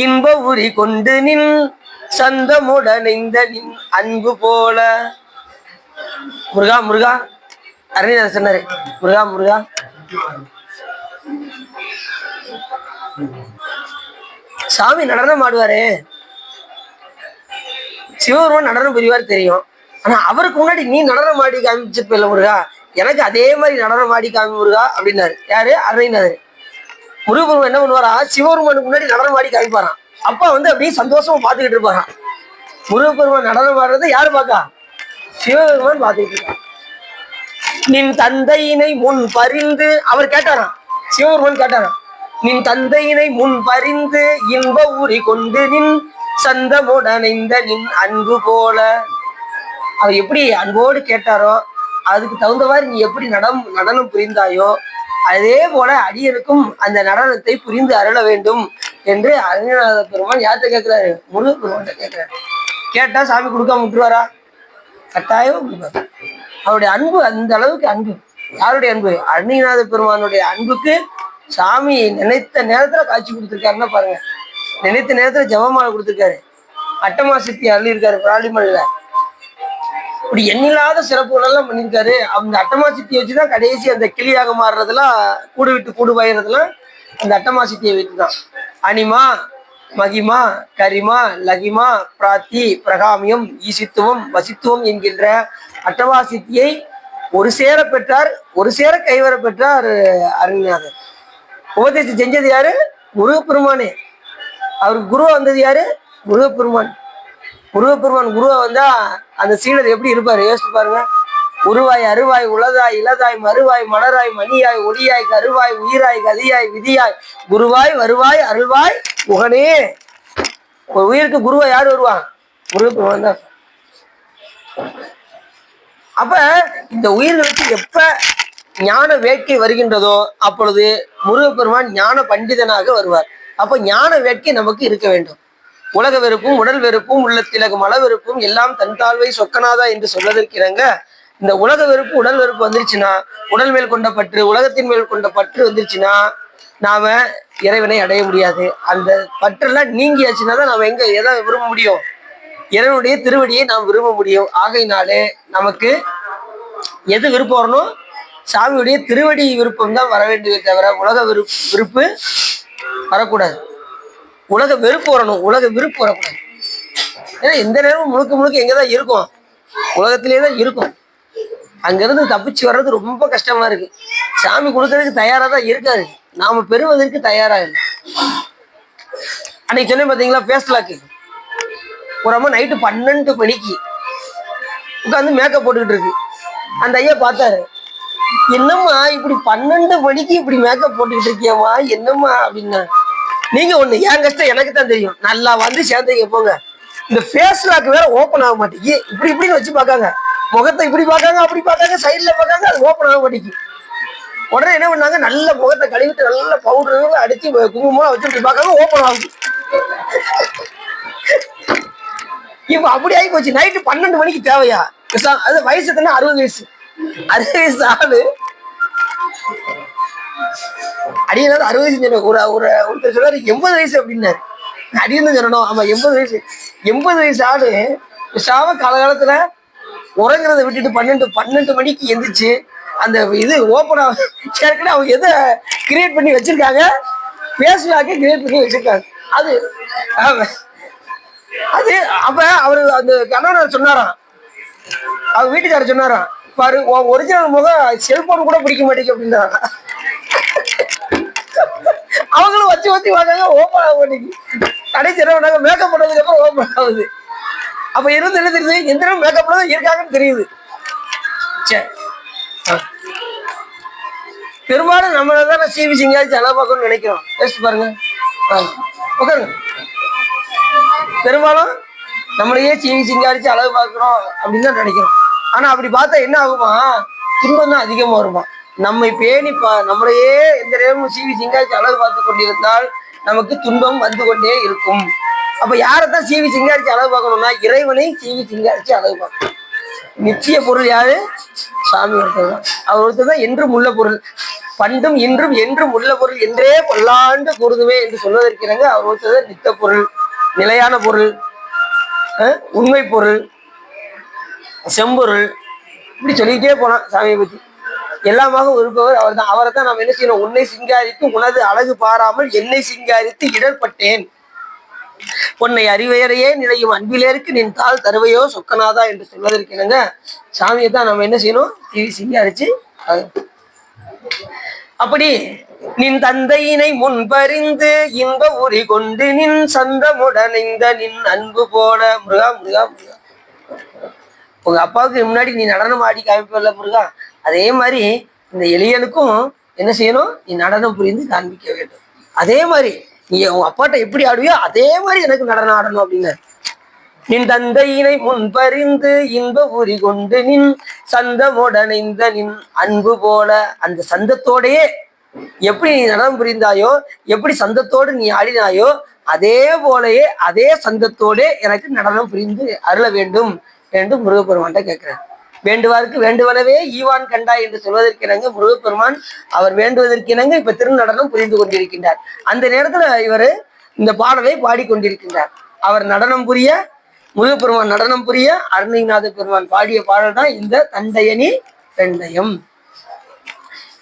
இன்ப உரி கொண்டு நின் சந்தமுடனைந்த நின் அன்பு போல. முருகா முருகா அருணாசர் சொன்னாரு, முருகா முருகா சாமி நடனம் ஆடுவாரு, சிவபெருமான் நடனம் புரிவார் தெரியும். ஆனா அவருக்கு முன்னாடி நீ நடனம் ஆடி காமிச்சிருப்பில்ல முருகா, எனக்கு அதே மாதிரி நடனம் ஆடி காமி முருகா அப்படின்னாரு. யாரு? அருணாசர். முருகப்பெருமான் என்ன பண்ணுவாரா, சிவபெருமானுக்கு முன்னாடி நடனம் ஆடி காமிப்பாராம். அப்பா வந்து அப்படியே சந்தோஷமா பார்த்துக்கிட்டு இருப்பாராம். முருகப்பெருமான் நடனம் ஆடுறது யாரு பார்க்கா? சிவபெருமான் பார்த்துக்கிட்டு இருக்கான். நின் தந்தையினை முன் பறிந்து அவர் கேட்டாராம், சிவபெருமான் கேட்டாராம், நின் தந்தையினை முன் பறிந்து இன்ப ஊறி கொண்டு நின் சந்தமுடனைந்த நின் அன்பு போல. அவர் எப்படி அன்போடு கேட்டாரோ அதுக்கு தகுந்த மாதிரி நீ எப்படி நடனம் புரிந்தாயோ அதே போல அடியனுக்கும் அந்த நடனத்தை புரிந்து அருள வேண்டும் என்று அருணாத பெருமான் யார்கிட்ட கேட்கிறாரு? முருகப்பெருமான் கேட்கிறாரு. கேட்டா சாமி கொடுக்காம விட்டுருவாரா? கட்டாயம் கொடுப்பாரு. அவருடைய அன்பு அந்த அளவுக்கு அன்பு. யாருடைய அன்பு? அருணாத பெருமானுடைய அன்புக்கு சாமி நினைத்த நேரத்துல காட்சி கொடுத்துருக்காருன்னா பாருங்க. நினைத்த நேரத்துல ஜெபமாலை கொடுத்துருக்காரு, அட்டமா சித்தி அள்ளி இருக்காரு பிராலிமலையில. இப்படி எண்ணில்லாத சிறப்புகள் எல்லாம் பண்ணியிருக்காரு. அந்த அட்டமா சித்தியை வச்சுதான் கடைசி அந்த கிளியாக மாறுறதுலாம், கூடு விட்டு கூடு பாயிறதுலாம் அந்த அட்டமா சித்தியை வைத்துதான். அனிமா மகிமா கரிமா லகிமா பிராத்தி பிரகாமியம் ஈசித்துவம் வசித்துவம் என்கின்ற அட்டமா சித்தியை ஒரு சேர பெற்றார், ஒரு சேர கைவர பெற்றார் அருணாதர். உபதேசம் செஞ்சது யாரு? முருகப்பெருமானே. அவருக்கு குருவா வந்தது யாரு? முருகப்பெருமான். முருகப்பெருமான் குருவா வந்தா அந்த சீடர் எப்படி இருப்பாரு யோசிச்சு பாருங்க. உருவாய் அருவாய் உளதாய் இளதாய் மறுவாய் மலராய் மணியாய் ஒளியாய் கருவாய் உயிராய் கதியாய் விதியாய் குருவாய் வருவாய் அருள்வாய் முகனே. ஒரு உயிருக்கு குருவா யாரு வருவான்? முருகப்பெருமான் தான். அப்ப இந்த உயிர்களுக்கு எப்ப ஞான வேட்கை வருகின்றதோ அப்பொழுது முருகப்பெருமான் ஞான பண்டிதனாக வருவார். அப்ப ஞான வேட்கை நமக்கு இருக்க வேண்டும். உலக வெறுப்பும் உடல் வெறுப்பும் உள்ளத்திலகு மல வெறுப்பும் எல்லாம் தன் தாழ்வை சொக்கனாதா என்று சொல்வதற்கு இணங்க இந்த உலக வெறுப்பு உடல் வெறுப்பு வந்துருச்சுன்னா, உடல் மேல் கொண்ட பற்று உலகத்தின் மேல் கொண்ட பற்று வந்துருச்சுன்னா நாம இறைவனை அடைய முடியாது. அந்த பற்றெல்லாம் நீங்கியாச்சுன்னா தான் நாம எதை விரும்ப முடியும்? இறைவனுடைய திருவடியை நாம் விரும்ப முடியும். ஆகையினாலே நமக்கு எது விருப்பம் வரணும்? சாமியுடைய திருவடி விருப்பம் தான் வர வேண்டியதை தவிர உலக விருப்பு வரக்கூடாது. உலக வெறுப்பு வரணும், உலக விருப்பு வரக்கூடாது. ஏன்னா எந்த நேரமும் முழுக்க முழுக்க எங்கதான் இருக்கும்? உலகத்திலே தான் இருக்கும். அங்கிருந்து தப்பிச்சு வர்றது ரொம்ப கஷ்டமா இருக்கு. சாமி கொடுக்கறதுக்கு தயாரா தான் இருக்காரு, நாம பெறுவதற்கு தயாரா இல்லை. அன்னைக்கு சொன்னேன் பாத்தீங்களா, பேஸ்லாக்கு ஒரு அம்மா நைட்டு 12 மணிக்கு உட்காந்து மேக்கப் போட்டுக்கிட்டு இருக்கு. அந்த ஐயா பார்த்தாரு, என்னம்மா இப்படி 12 மணிக்கு இப்படி மேக்கப் போட்டுக்கிட்டு இருக்கியம்மா, என்னம்மா அப்படின்னா. நீங்க ஒண்ணு, என் கஷ்டம் எனக்கு தான் தெரியும், நல்லா வந்து சேர்ந்தீங்க போங்க. இந்த ஃபேஸ் லாக் வேற ஓப்பன் ஆக மாட்டேங்குது. இப்படின்னு வச்சு பார்க்காங்க, முகத்தை இப்படி பார்க்காங்க அப்படி பார்க்காங்க சைட்ல பார்க்காங்க, அது ஓப்பன் ஆக மாட்டேங்குது. உடனே என்ன பண்ணாங்க, நல்ல முகத்தை கழுவிட்டு நல்ல பவுடர் அடிச்சு குங்குமம் வச்சு இப்படி பார்க்காங்க, ஓப்பன் ஆகுது. இப்ப அப்படி ஆகி போச்சு. நைட்டு 12 மணிக்கு தேவையா? அது வயசு தானே, 60 வயசு. 60 வயசு ஆளு அடியனால 60 வயசு. ஒருத்தர் சொல்றாரு 80 வயசு அப்படின்னாரு. அடியன்னு சொல்லணும். ஆமா 80 வயசு. 80 வயசு ஆளு சாம காலகாலத்துல உறங்குறத விட்டுட்டு 12 மணிக்கு எந்திரிச்சு அந்த இது ஓப்பன் ஆகும். ஏற்கனவே அவங்க எதை கிரியேட் பண்ணி வச்சிருக்காங்க, பேஸ்லாக்கே கிரியேட் பண்ணி வச்சிருக்காங்க. அது அது அப்ப அவரு அந்த கணவன் சொன்னாராம், அவங்க வீட்டுக்காரர் சொன்னாராம், பாரு ஒரிஜினல் முகம் செல்போன் கூட பிடிக்க மாட்டேங்க அப்படின்னாங்க. அவங்களும் வச்சு பார்த்தாங்க, ஓப்பன் ஆக மாட்டேங்குது. கடைசி என்ன பண்ணாங்க, மேக்கப் பண்ணதுக்கு அப்புறம் ஓப்பன் ஆகுது. அப்ப இருந்து என்ன தெரியுது, எந்த நேரம் மேக்கப் பண்ணதான் இருக்காங்கன்னு தெரியுது. சரி, பெரும்பாலும் நம்மளதான் சிவி சிங்காச்சு நல்லா பார்க்கணும்னு நினைக்கிறோம். யோசிச்சு பாருங்க. உட்காருங்க. பெரும்பாலும் நம்மளையே சீவி சிங்காரிச்சு அழகு பார்க்கிறோம் அப்படின்னு தான் நினைக்கிறோம். ஆனா அப்படி பார்த்தா என்ன ஆகுமா, துன்பம் தான் அதிகமா வருமா. நம்மை பேணிப்பா நம்மளையே எந்த நேரமும் சீவி சிங்காரிச்சு அழகு பார்த்து கொண்டிருந்தால் நமக்கு துன்பம் வந்து கொண்டே இருக்கும். அப்ப யாரைத்தான் சீவி சிங்காரிச்சு அழகு பார்க்கணும்னா இறைவனை சீவி சிங்காரிச்சு அழகு பார்க்கணும். நிச்சய பொருள் யாரு? சாமி ஒருத்தர் தான். அவர் ஒருத்தர் தான் என்றும் உள்ள பொருள். பண்டும் இன்றும் என்றும் உள்ள பொருள் என்றே பல்லாண்டு கூறுதுவே என்று சொல்வதற்கிறங்க அவர் ஒருத்தர் தான் நித்த பொருள், நிலையான பொருள், உண்மை பொருள், செம்பொருள், இப்படி சொல்லிக்கிட்டே போனான் சாமியை பத்தி. எல்லாமாக இருப்பவர் அவர் தான். அவரை தான் நாம் என்ன செய்யணும்? உன்னை சிங்காரித்து உனது அழகு பாராமல் என்னை சிங்காரித்து இடர்பட்டேன், உன்னை அறிவையறையே நிலையும் அன்பிலேருக்கு நின் தாள் தருவையோ சொக்கநாதா என்று சொல்வதற்கு என்னங்க சாமியை தான் நம்ம என்ன செய்யணும்? சிங்காரிச்சு. அப்படி நின் தந்தையினை முன்பறிந்து இன்ப உரி கொண்டு நின் சந்தமுடனைந்த நின் அன்பு போல. முருகா முருகா முருகா, உங்க அப்பாவுக்கு முன்னாடி நீ நடனம் ஆடி காமிப்பல முருகா, அதே மாதிரி இந்த எளியனுக்கும் என்ன செய்யணும்? நீ நடனம் புரிந்து காண்பிக்க வேண்டும். அதே மாதிரி நீ உங்க அப்பாட்ட எப்படி ஆடுவியோ அதே மாதிரி எனக்கு நடனம் ஆடணும் அப்படின்னு. நின் தந்தையினை முன்பறிந்து இன்ப உரி கொண்டு நின் சந்தமுடனைந்த நின் அன்பு போல. அந்த சந்தத்தோடையே எப்படி நீ நடனம் புரிந்தாயோ, எப்படி சந்தத்தோடு நீ ஆடினாயோ, அதே போலயே அதே சந்தத்தோட எனக்கு நடனம் புரிந்து அருள வேண்டும் என்று முருகப்பெருமான்கிட்ட கேட்கிறேன். வேண்டுவாருக்கு வேண்டுவனவே ஈவான் கண்டாய் என்று சொல்வதற்கிணங்க முருகப்பெருமான் அவர் வேண்டுவதற்கிணங்க இப்ப திருநடனம் புரிந்து கொண்டிருக்கின்றார். அந்த நேரத்துல இவர் இந்த பாடலை பாடிக்கொண்டிருக்கின்றார். அவர் நடனம் புரிய, முருகப்பெருமான் நடனம் புரிய, அருணகிரிநாத பெருமான் பாடிய பாடல் தான் இந்த தந்தையனி வெண்டயம்.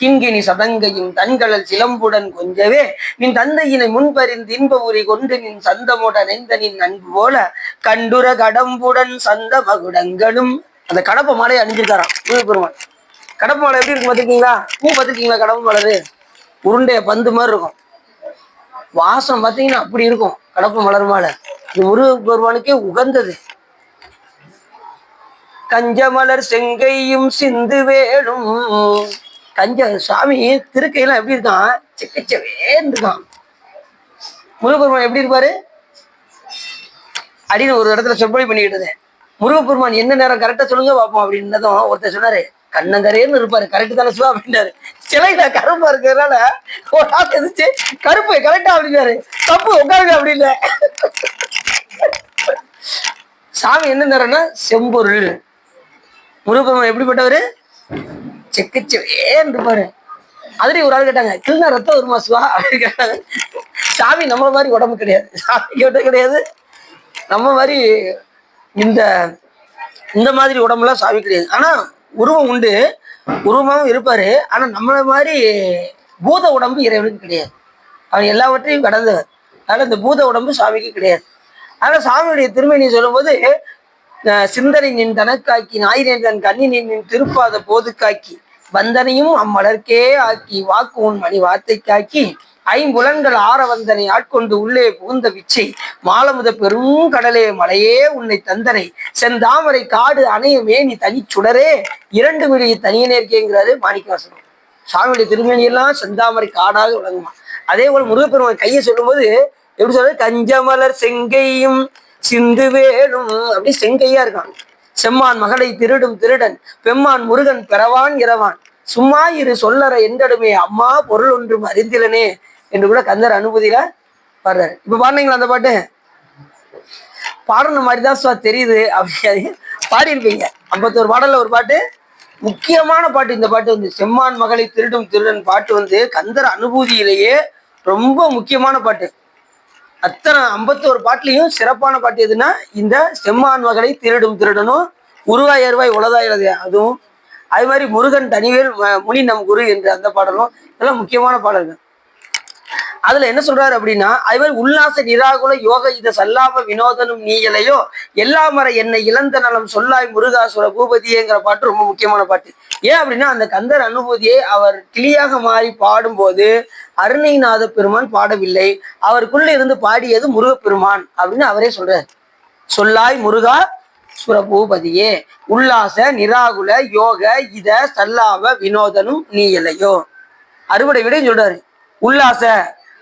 கிங்கினி சதங்கையும் தன்களல் சிலம்புடன் கொஞ்சவே நின் தந்தையினை முன்பறிந்து இன்ப உரி கொண்டு நின் சந்தமுடன் எந்த நின் அன்பு போல கண்டுர கடம்புடன் சந்த மகுடங்களும். அந்த கடப்ப மாலையை அணிஞ்சிருக்காராம் முருகப்பெருமான். கடப்ப மாலை எப்படி இருக்கும் பார்த்துருக்கீங்களா? பூ பார்த்துருக்கீங்களா? கடப்ப மலரு உருண்டைய பந்து மாதிரி இருக்கும். வாசம் பார்த்தீங்கன்னா அப்படி இருக்கும் கடப்ப மலர் மாலை. இது முருகப்பெருமானுக்கே உகந்தது. கஞ்சமலர் செங்கையும் சிந்து வேணும். கஞ்ச சாமி திருக்கையெல்லாம் எப்படி இருக்கான்? செக்கச்சவேன்னு இருக்கான். முருகப்பெருமான் எப்படி இருப்பாரு அப்படின்னு ஒரு இடத்துல சொற்பொழி பண்ணிக்கிட்டு இருந்தேன். முருகப்பெருமான் என்ன நேரம் கரெக்டா சொல்லுங்க பார்ப்போம் அப்படின்னதும் ஒருத்தர் சொன்னாரு, கண்ணங்கரேன்னு இருப்பாரு. கரெக்டு தானே சிவா அப்படின்னாரு. சிலையில கருப்பா இருக்கிறதுனால ஒரு ஆள் எதிர்த்து கருப்பு கரெக்டா அப்படின்னாரு. தப்பு உட்காருங்க அப்படி இல்லை. சாமி என்ன நேரம்னா செம்பொருள். முருகப்பெருமான் எப்படிப்பட்டவரு? செக்கச்சவேன்னு இருப்பாரு. அதுலயும் ஒரு ஆள் கேட்டாங்க, கிருஷ்ணா ரத்தம் வருமா சிவா அப்படின்னு கேட்டாங்க. சாமி நம்ம மாதிரி உடம்பு கிடையாது, சாமி கேட்ட கிடையாது. நம்ம மாதிரி இந்த மாதிரி உடம்புலாம் சாமி கிடையாது. ஆனா உருவம் உண்டு, உருவமாவும் இருப்பாரு. ஆனா நம்மள மாதிரி பூத உடம்பு இறைவனுக்கு கிடையாது. அவன் எல்லாவற்றையும் கடந்தவர். அதனால இந்த பூத உடம்பு சாமிக்கு கிடையாது. ஆனா சாமியுடைய திருமணி சொல்லும் போது சிந்தனை நின் தனக்காக்கி ஞாயிறேன் தன் கண்ணினின் நின் திருப்பாத போது காக்கி வந்தனையும் அம்மலர்க்கே ஆக்கி வாக்கு உன் மணி வார்த்தை காக்கி ஐம்புலன்கள் ஆற வந்தனை ஆட்கொண்டு உள்ளே புகுந்த விச்சை மாலமுத பெரும் கடலே மலையே உன்னை தந்தனை செந்தாமரை காடு அணையமே நீ தனி சுடரே இரண்டு மிழி தனியனேற்கேங்கிறாரு மாணிக்கவாசகம். சாமியுடைய திருமணியெல்லாம் செந்தாமரை காடாக விளங்குமா. அதே போல முருகப்பெருமான் கையை சொல்லும்போது எப்படி சொல்றது? கஞ்சமலர் செங்கையும் சிந்து வேணும். அப்படி செங்கையா இருக்கான். செம்மான் மகளை திருடும் திருடன் பெம்மான் முருகன் பெறவான் இரவான் சும்மா இரு சொல்லற எந்தடுமே அம்மா பொருள் ஒன்றும் அறிந்திலனே என்று கூட கந்தர் அனுபூதியில பாடுறாரு. இப்ப பாடுனீங்களா அந்த பாட்டு? பாடுன மாதிரிதான் தெரியுது. அப்படி பாடியிருப்பீங்க. 51 பாடல்ல ஒரு பாட்டு, முக்கியமான பாட்டு இந்த பாட்டு வந்து செம்மான் மகளை திருடும் திருடன் பாட்டு வந்து கந்தர் அனுபூதியிலேயே ரொம்ப முக்கியமான பாட்டு. அத்தனை 51 பாட்டுலையும் சிறப்பான பாட்டு எதுன்னா இந்த செம்மான் மகளை திருடும் திருடனும் உருவாய் அருவாய் உலதாய் அதுவும், அது மாதிரி முருகன் தனிவேல் முனி நம் குரு என்று அந்த பாடலும் இதெல்லாம் முக்கியமான பாடல்கள். அதுல என்ன சொல்றாரு அப்படின்னா, அது மாதிரி உல்லாச நிராகுல யோக இத சல்லாப வினோதனும் நீயலையோ எல்லா மர என்னை இழந்த நலம் சொல்லாய் முருகாசுர பூபதியேங்கிற பாட்டு ரொம்ப முக்கியமான பாட்டு. ஏன் அப்படின்னா அந்த கந்தர் அனுபூதியை அவர் கிளியாக மாறி பாடும்போது அருணகிரிநாத பெருமான் பாடவில்லை, அவருக்குள்ள இருந்து பாடியது முருகப்பெருமான் அப்படின்னு அவரே சொல்றாரு. சொல்லாய் முருகா சுரபூபதியே உல்லாச நிராகுல யோக இத சல்லாப வினோதனும் நீயலையோ. அறுவடை விட சொல்றாரு. உல்லாச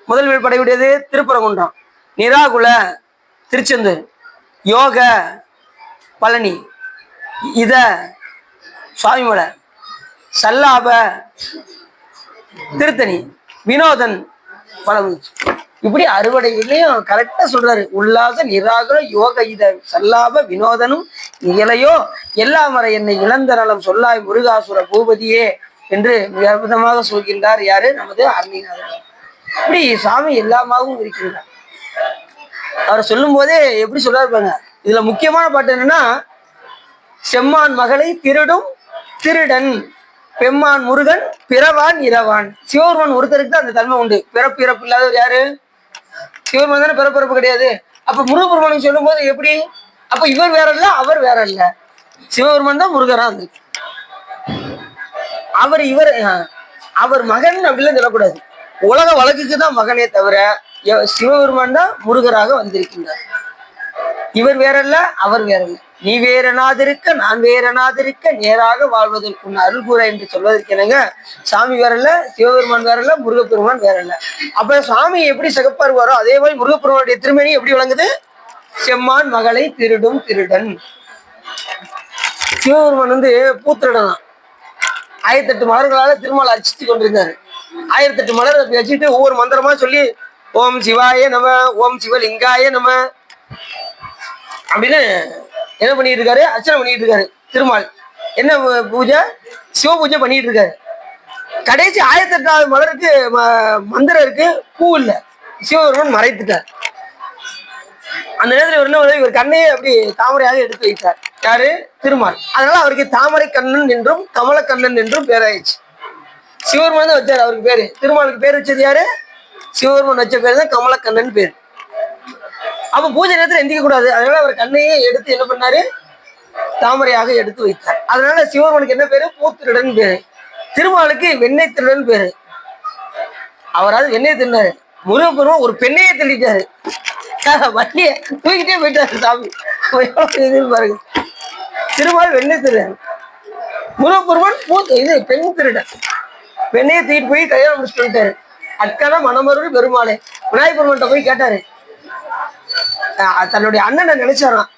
முதல் வீடு படையுடையது திருப்பரங்குன்றம், நிராகுல திருச்செந்தூர், யோக பழனி, இத சுவாமிமலை, சல்லாப திருத்தணி, வினோதன் பழமுதிர்ச்சி. இப்படி அறுவடைகளையும் கரெக்டா சொல்றாரு. உல்லாச நிராகுல யோக இத சல்லாப வினோதனும் இயலையோ எல்லா மறை என்னை இழந்த நலம் சொல்லாய் முருகாசுர பூபதியே என்று மிக அற்புதமாக சொல்கின்றார். யாரு? நமது அருணிநாதர். இப்படி சாமி எல்லாமாகவும் இருக்கின்றார். அவரை சொல்லும் போதே எப்படி சொல்றாரு பாருங்க. இதுல முக்கியமான பாட்டு என்னன்னா, செம்மான் மகளை திருடும் திருடன், பெம்மான் முருகன் பிறவான் இரவான். சிவபெருமான் ஒருத்தருக்கு தான் அந்த தன்மை உண்டு. பிறப்பு இறப்பு இல்லாதவர் யாரு? சிவபெருமான் தானே. பிறப்பிறப்பு கிடையாது. அப்ப முருகப்பெருமானுக்கு சொல்லும் போது எப்படி? அப்ப இவர் வேற இல்ல, அவர் வேற இல்ல. சிவபெருமான் தான் முருகரா இருந்திருக்கு. அவர் மகன் அப்படிலாம் சொல்லக்கூடாது. உலக வழக்குக்கு தான் மகனே தவிர சிவபெருமான் தான் முருகராக வந்திருக்கின்றார். இவர் வேறல்ல, அவர் வேறல்ல. நீ வேறனாதிருக்க நான் வேறனாதிருக்க நேராக வாழ்வதற்கு அருள் கூற என்று சொல்வதற்கு என்னங்க, சாமி வேறல்ல, சிவபெருமான் வேறல்ல, முருகப்பெருமான் வேறல்ல. அப்ப சாமி எப்படி சிகப்பாருவாரோ அதே மாதிரி முருகப்பெருமானுடைய திருமணி எப்படி விளங்குது? செம்மான் மகளை திருடும் திருடன். சிவபெருமான் பூத்திருடன் தான். 1008 மலர்களால திருமால் அர்ச்சித்து கொண்டிருந்தாரு. 1008 மலர் வச்சுட்டு ஒவ்வொரு மந்திரமா சொல்லி ஓம் சிவாய நம, ஓம் சிவலிங்காய நம அப்படின்னு என்ன பண்ணிட்டு இருக்காரு? அர்ச்சனை பண்ணிட்டு இருக்காரு. திருமால் என்ன பூஜை? சிவ பூஜை பண்ணிட்டு இருக்காரு. கடைசி 1008வது மலருக்கு மந்திரம் இருக்கு, பூ இல்லை. சிவபெருமான் மறைத்துட்டார். அந்த நேரத்தில் இவர் கண்ணையே அப்படி தாமரையாக எடுத்து வைத்தார். யாரு? திருமால். அதனால அவருக்கு தாமரை கண்ணன் என்றும் கமலக்கண்ணன் என்றும் பேராயிடுச்சு. சிவபெருமான் தான் வச்சாரு அவருக்கு பேரு. திருமாலுக்கு பேர் வச்சது யாரு? சிவபெருமான் வச்ச பேர் தான் கமலக்கண்ணன் பேர். அப்ப பூஜை நேரத்தில் எந்திக்க கூடாது. அதனால அவர் கண்ணையே எடுத்து என்ன பண்ணாரு? தாமரையாக எடுத்து வைத்தார். அதனால சிவபெருமானுக்கு என்ன பேரு? பூத்திருடன் பேரு. திருமாலுக்கு வெண்ணெய் திருடன் பேரு. அவராது வெண்ணெய் திருந்தாரு. முருகப்பெருமான் ஒரு பெண்ணையே திருடிட்டாரு. வண்டிய தூக்கிட்டே போயிட்டாரு சாமி. பாருங்க, திருமால் வெண்ணெய் திருடன், முருகப்பெருமான் பெண் திருடன். பெண்ணையை தூக்கிட்டு போய் கல்யாணம் முடிச்சுட்டு போயிட்டாரு. அக்கன மனமருள் பெருமாளே. விநாயகர் பெருமான்கிட்ட போய் கேட்டாரு. தன்னுடைய அண்ணனை நினைச்சாராம்.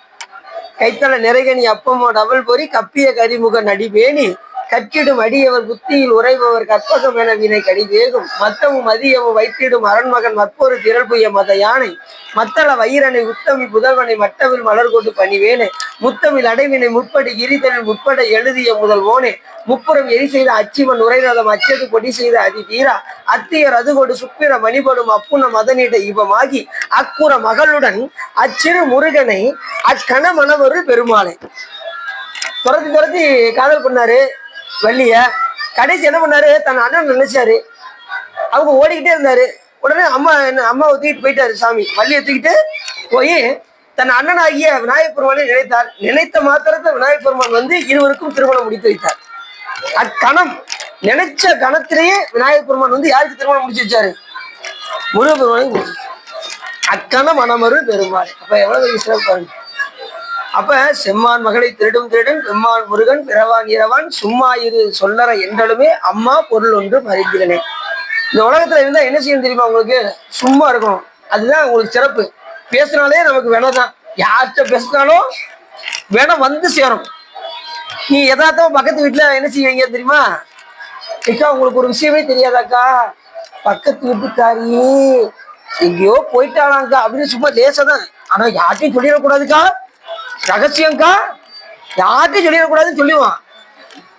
கைத்தல நிறைகனி அப்பமோ டபுள் பொறி கப்பிய கரிமுக நடிபேணி கற்றிடும் அடியவர் புத்தியில் உறைபவர் கற்பகம் என வினை கடிவேகும் மத்தமும் மதியமும் வைத்திடும் அரண்மகன் மற்பொரு திரள்புய மத யானை மத்தள வைரனை உத்தமி புதல்வனை மட்டவில் மலர் கொண்டு பணிவேனே முத்தமிழ் அடைவினை முற்படி கிரிதனில் முற்பட எழுதிய முதல்வோனே முப்புறம் எரி செய்த அச்சிவன் உரைரதம் அச்சது பொடி செய்த அதி தீரா அத்தியர் அதுகொடு சுப்பிர மணிபடும் அப்புன மதனிட இவமாகி அக்குற மகளுடன் அச்சிறு முருகனை அக்கண மணவரு பெருமாளை துரத்தி காதல் பண்ணாரு வள்ளிய. கடைசி என்ன பண்ணாரு? தன் அண்ணன் நினைச்சாரு. அவங்க ஓடிக்கிட்டே இருந்தாரு. உடனே அம்மாவை தூக்கிட்டு போயிட்டாரு சாமி. வள்ளியை தூக்கிட்டு போய் தன் அண்ணனாகிய விநாயகப் பெருமானை நினைத்தார். நினைத்த மாத்திரத்தை விநாயகப் பெருமான் இருவருக்கும் திருமணம் முடித்து வைத்தார். அக்கணம் நினைச்ச கணத்திலேயே விநாயகப் பெருமான் யாருக்கு திருமணம் முடிச்சு வச்சாரு? முருகப்பெருமானை. அக்கணம் மனமரு பெருமாள். அப்ப எவ்வளவு சிறப்பு. அப்ப செம்மான் மகளை திருடும் திருடன் பெம்மான் முருகன் பிறவான் இரவான் சும்மா இரு சொல்லற என்றாலுமே அம்மா பொருள் ஒன்று மறிக்கிறனே. இந்த உலகத்துல இருந்தா என்ன செய்யணும் தெரியுமா உங்களுக்கு? சும்மா இருக்கணும். அதுதான் உங்களுக்கு சிறப்பு. பேசினாலே நமக்கு வேணாதான். யார்கிட்ட பேசினாலும் வேணாம் சேரும். நீ யதார்த்தமா பக்கத்து வீட்டுல என்ன செய்வீங்க தெரியுமா? அக்கா உங்களுக்கு ஒரு விஷயமே தெரியாதாக்கா, பக்கத்து வீட்டுக்காரி எங்கேயோ போயிட்டாளாங்க்கா அப்படின்னு சும்மா லேசாதான். ஆனா யார்ட்டையும் சொல்லிடக்கூடாதுக்கா, ரகசியம்க்கா, யார்ட்டையும் சொல்லிடக்கூடாதுன்னு சொல்லுவான்.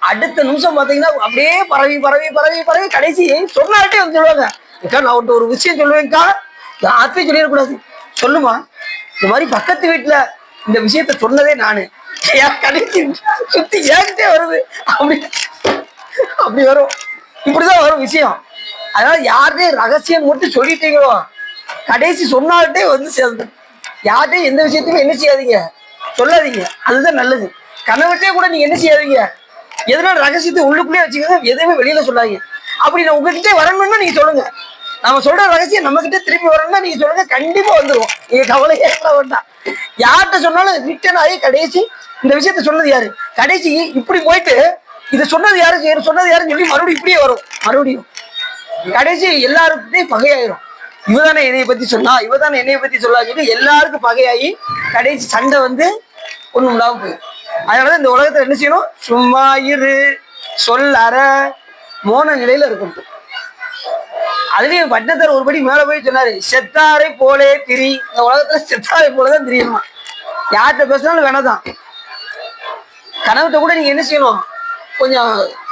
அடுத்த நிமிஷம் பாத்தீங்கன்னா அப்படியே பரவி பரவி பரவி பரவி கடைசி சொன்னாட்டே சொல்லுவாங்க. அக்கா நான் உன்ட்ட ஒரு விஷயம் சொல்லுவேன்க்கா, யார்ட்டையும் சொல்லிடக்கூடாது. சொல்லுமா, இந்த மாதிரி பக்கத்து வீட்டுல இந்த விஷயத்த சொன்னதே நானு, கடைசி சுத்தி ஏன்ட்டே வருது அப்படி வரும். இப்படிதான் வரும் விஷயம். அதனால யார்ட்டையும் ரகசியம் மட்டும் சொல்லிட்டீங்களோ கடைசி சொன்னால்ட்டே சேர்ந்து. யார்ட்டையும் எந்த விஷயத்தையுமே என்ன செய்யாதீங்க, சொல்லாதீங்க. அதுதான் நல்லது. கனவுட்டே கூட நீங்க என்ன செய்யாதீங்க, எதனால ரகசியத்தை உள்ளுக்குள்ளே வச்சுக்கோங்க, எதுவுமே வெளியில சொல்லாதீங்க. அப்படி நான் உங்ககிட்ட வரணும்னா நீங்க சொல்லுங்க. நம்ம சொல்ற ரகசியம் நம்ம கிட்ட திரும்பி வரணும்னா நீங்க சொல்லுங்க, கண்டிப்பா வந்துருவோம். நீங்க கவலை ஏற்ற வேண்டாம். யார்கிட்ட சொன்னாலும் ரிட்டர்ன் ஆகி கடைசி இந்த விஷயத்த சொன்னது யாரு, கடைசி இப்படி போயிட்டு இது சொன்னது யாரு சொன்னது யாருன்னு சொல்லி மறுபடியும் இப்படியே வரும். மறுபடியும் கடைசி எல்லாருக்கிட்டையும் பகையாயிரும். இவதானே என்னைய பத்தி சொன்னா, இவதானே என்னைய பத்தி சொல்லான்னு சொல்லி எல்லாருக்கும் பகையாகி கடைசி சண்டை வந்து ஒண்ணும் இல்லாம போயிடும். அதனாலதான் இந்த உலகத்துல என்ன செய்யணும்? சும்மா இரு, சொல் அற, மோன நிலையில இருக்கணும். அதுலயும் பட்டினத்தார் ஒருபடி மேல போய் சொன்னாரு, செத்தாரை போலே திரி. இந்த உலகத்துல செத்தாரை போலதான் தெரியணுமா. யார்கிட்ட பேசினாலும் வேணாதான். கனவுட்ட கூட நீங்க என்ன செய்யணும்? கொஞ்சம்